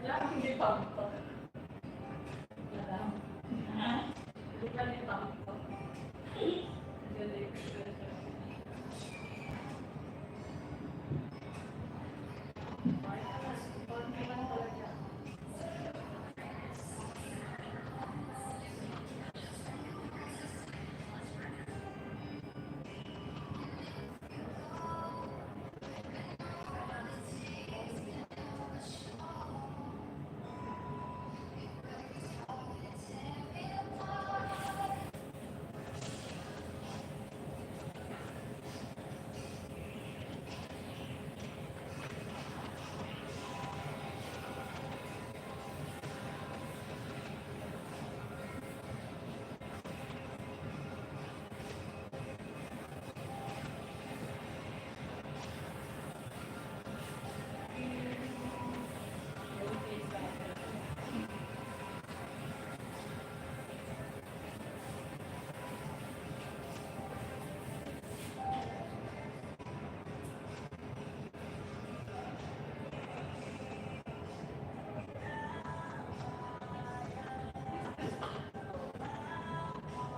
Wala akong hindi pampo. Wala. Ha? Hindi ka ni pampo. Galing.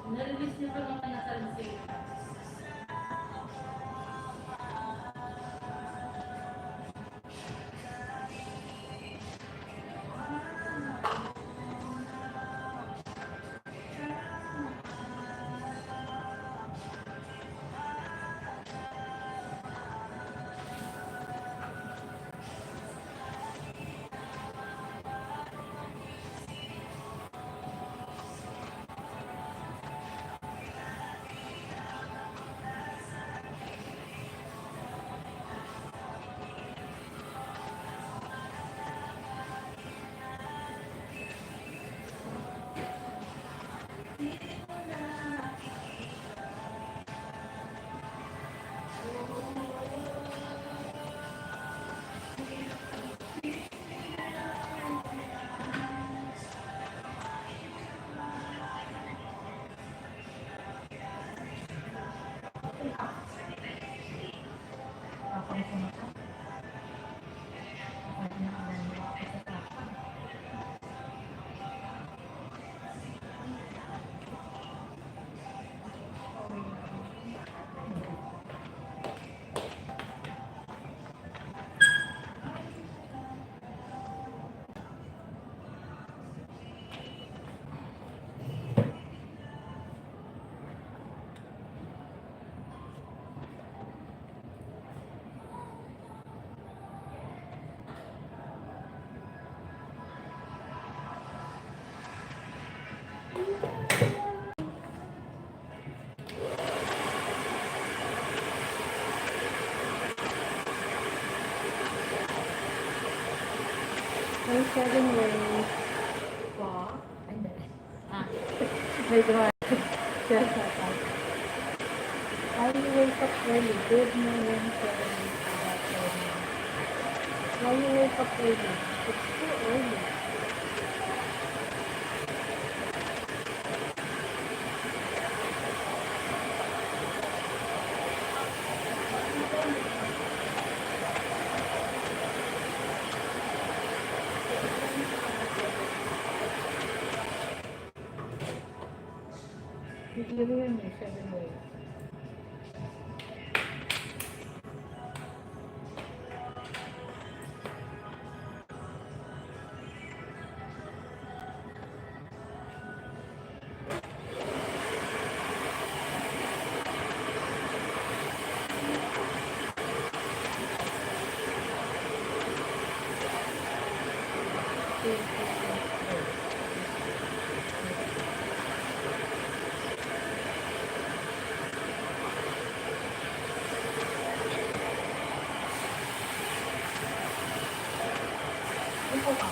Narilis niyo pa mga nasalsi. May 7 ways. Po. Hindi. Ah. May drawer. Siya sa Why you wake up early? Good morning, Shirley. Why you wake up early? It's too early. Did you hear me, Shirley? Ito ka.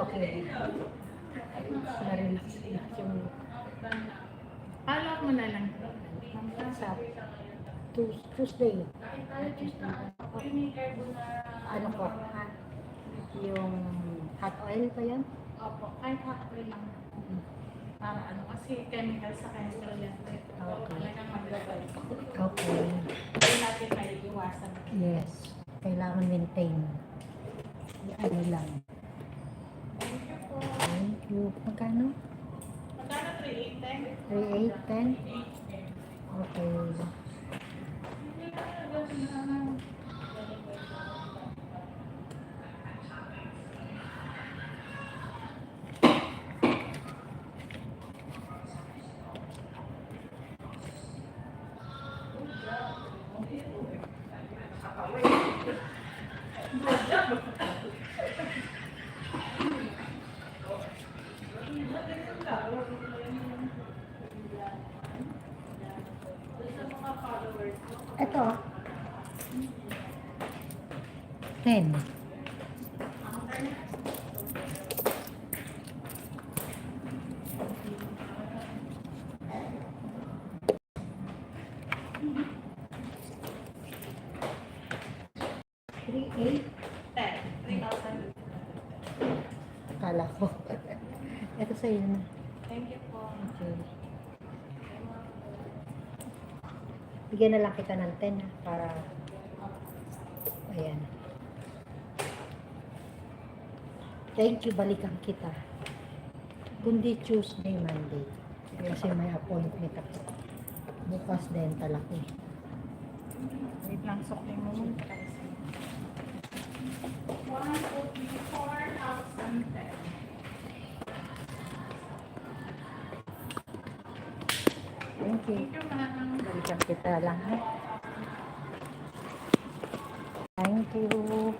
Okay. Na-relax yung Follow mo na lang. sa Tuesday. Ano ko? Yung hot oil pa yan? Opo, kahit halfway lang. Para ano, kasi chemical sa chemical yan. Okay. Talagang maglagay. Okay. Hindi natin may iwasan. Yes. Kailangan maintain. Ano lang. Thank you po. Thank you. Magkano? Magkano 3.8? 3,810? Okay. Ito. 10. Three, eight. 3,000. Akala ko. Ito sa'yo na. Thank you po. Okay. Bigyan na lang kita ng 10 para ayan. Thank you, balikan kita. Kundi Tuesday, Monday. Kasi may appointment ako. Bukas dental ako. Wait lang, sukli mo muna. 1,4,010. Thank you. Thank you, ma'am. Balikan kita lang, ha? Thank you.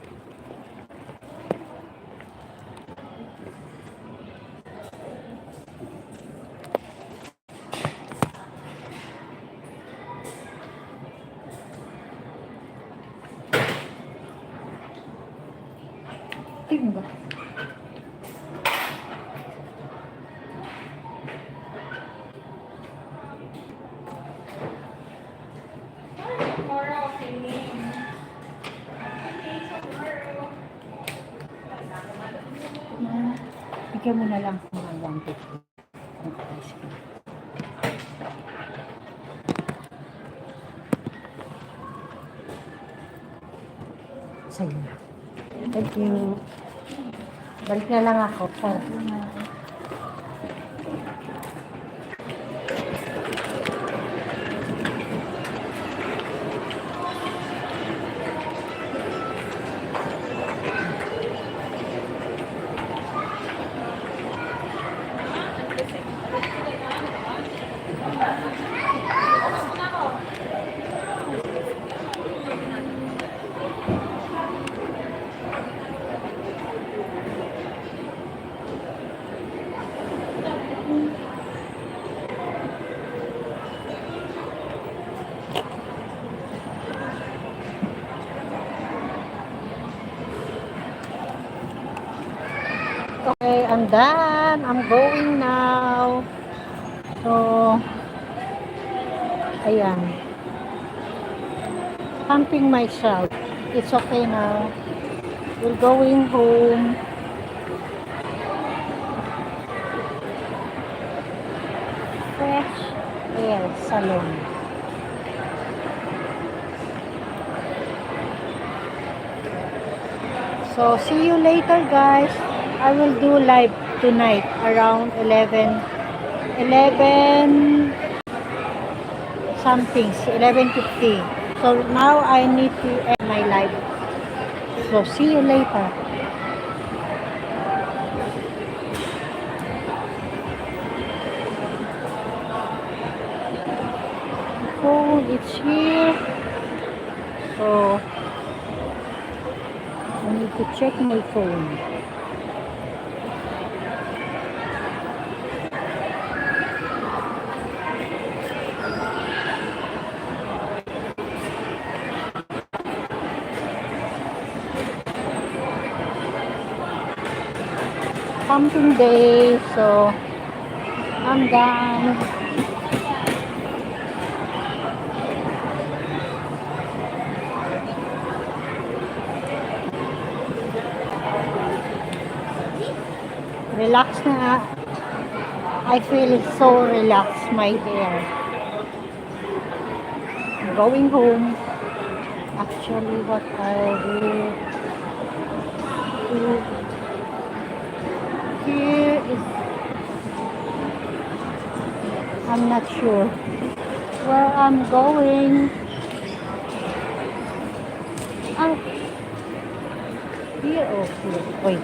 Tingga. Tomorrow, okay, ma'am. Bigyan mo na lang kung ang 150. Ang price ko. Sa'yo na. Thank you. Balik na lang ako. Okay, I'm done. I'm going now. So, ayan. Pumping myself. It's okay now. We're going home. Fresh air salon. So, see you later, guys. I will do live tonight around 11 something, 11:50. So, now I need to end my live. So, see you later. Phone, it's here. So, I need to check my phone. pumping day, so I'm done. Relax na. I feel so relaxed, my hair. Going home. Actually, what I will do here is, I'm not sure where I'm going. Oh, here or here? Wait.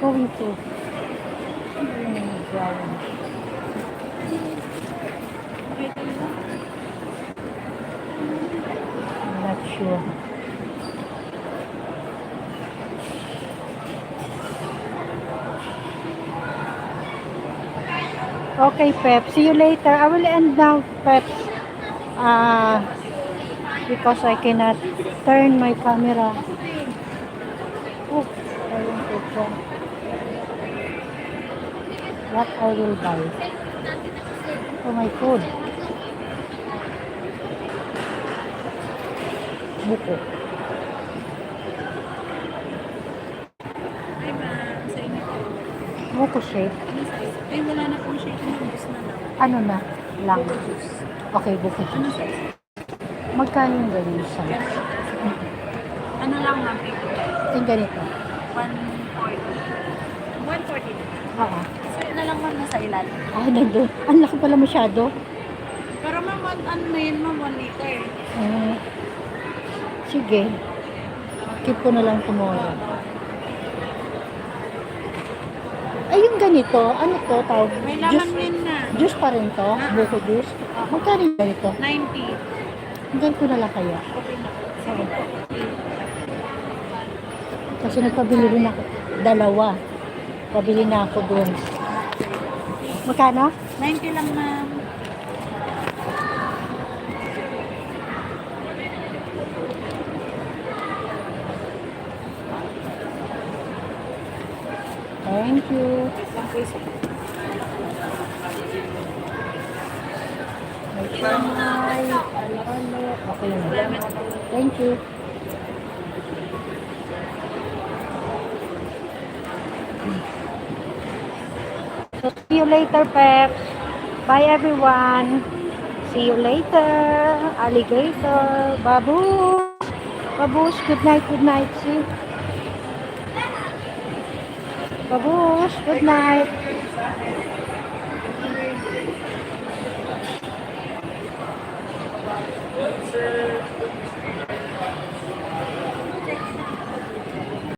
Going to ground. I'm not sure. Okay, Pep. See you later. I will end now, Pep. Because I cannot turn my camera. Oh, I want to try. What I will buy for my food. Buko. Ay ba, sa inyo po. Buko shake. Ay, wala na pong shake na bus na lang. Ano na? Lang. Juice. Okay, buko Ano juice. size? Magkano yung ganyan sa? Ano lang ma'am? Yung ganito. 140. 140 na. Oo. So, yun na lang ma'am nasa ilalim. Ah, nandun. Ang laki pala masyado. Pero ma'am, ano na yun ma'am? 1 liter. Sige. Keep ko na lang tomorrow. Ay, yung ganito. Ano to? Tawag? May laman din na. Juice pa rin to? Buko juice? Magkano yung ganito? 90. Hanggang ko na lang kaya. Okay na. Oo. Kasi nagpabili rin ako. Dalawa. Pabili na ako doon. Magkano? 90 lang ma'am. Thank you. May chai. Ano. Okay na. Thank you. So, see you later, Pep. Bye, everyone. See you later. Alligator. Baboos. Baboos. Good night, good night. See. Baboos. Good night.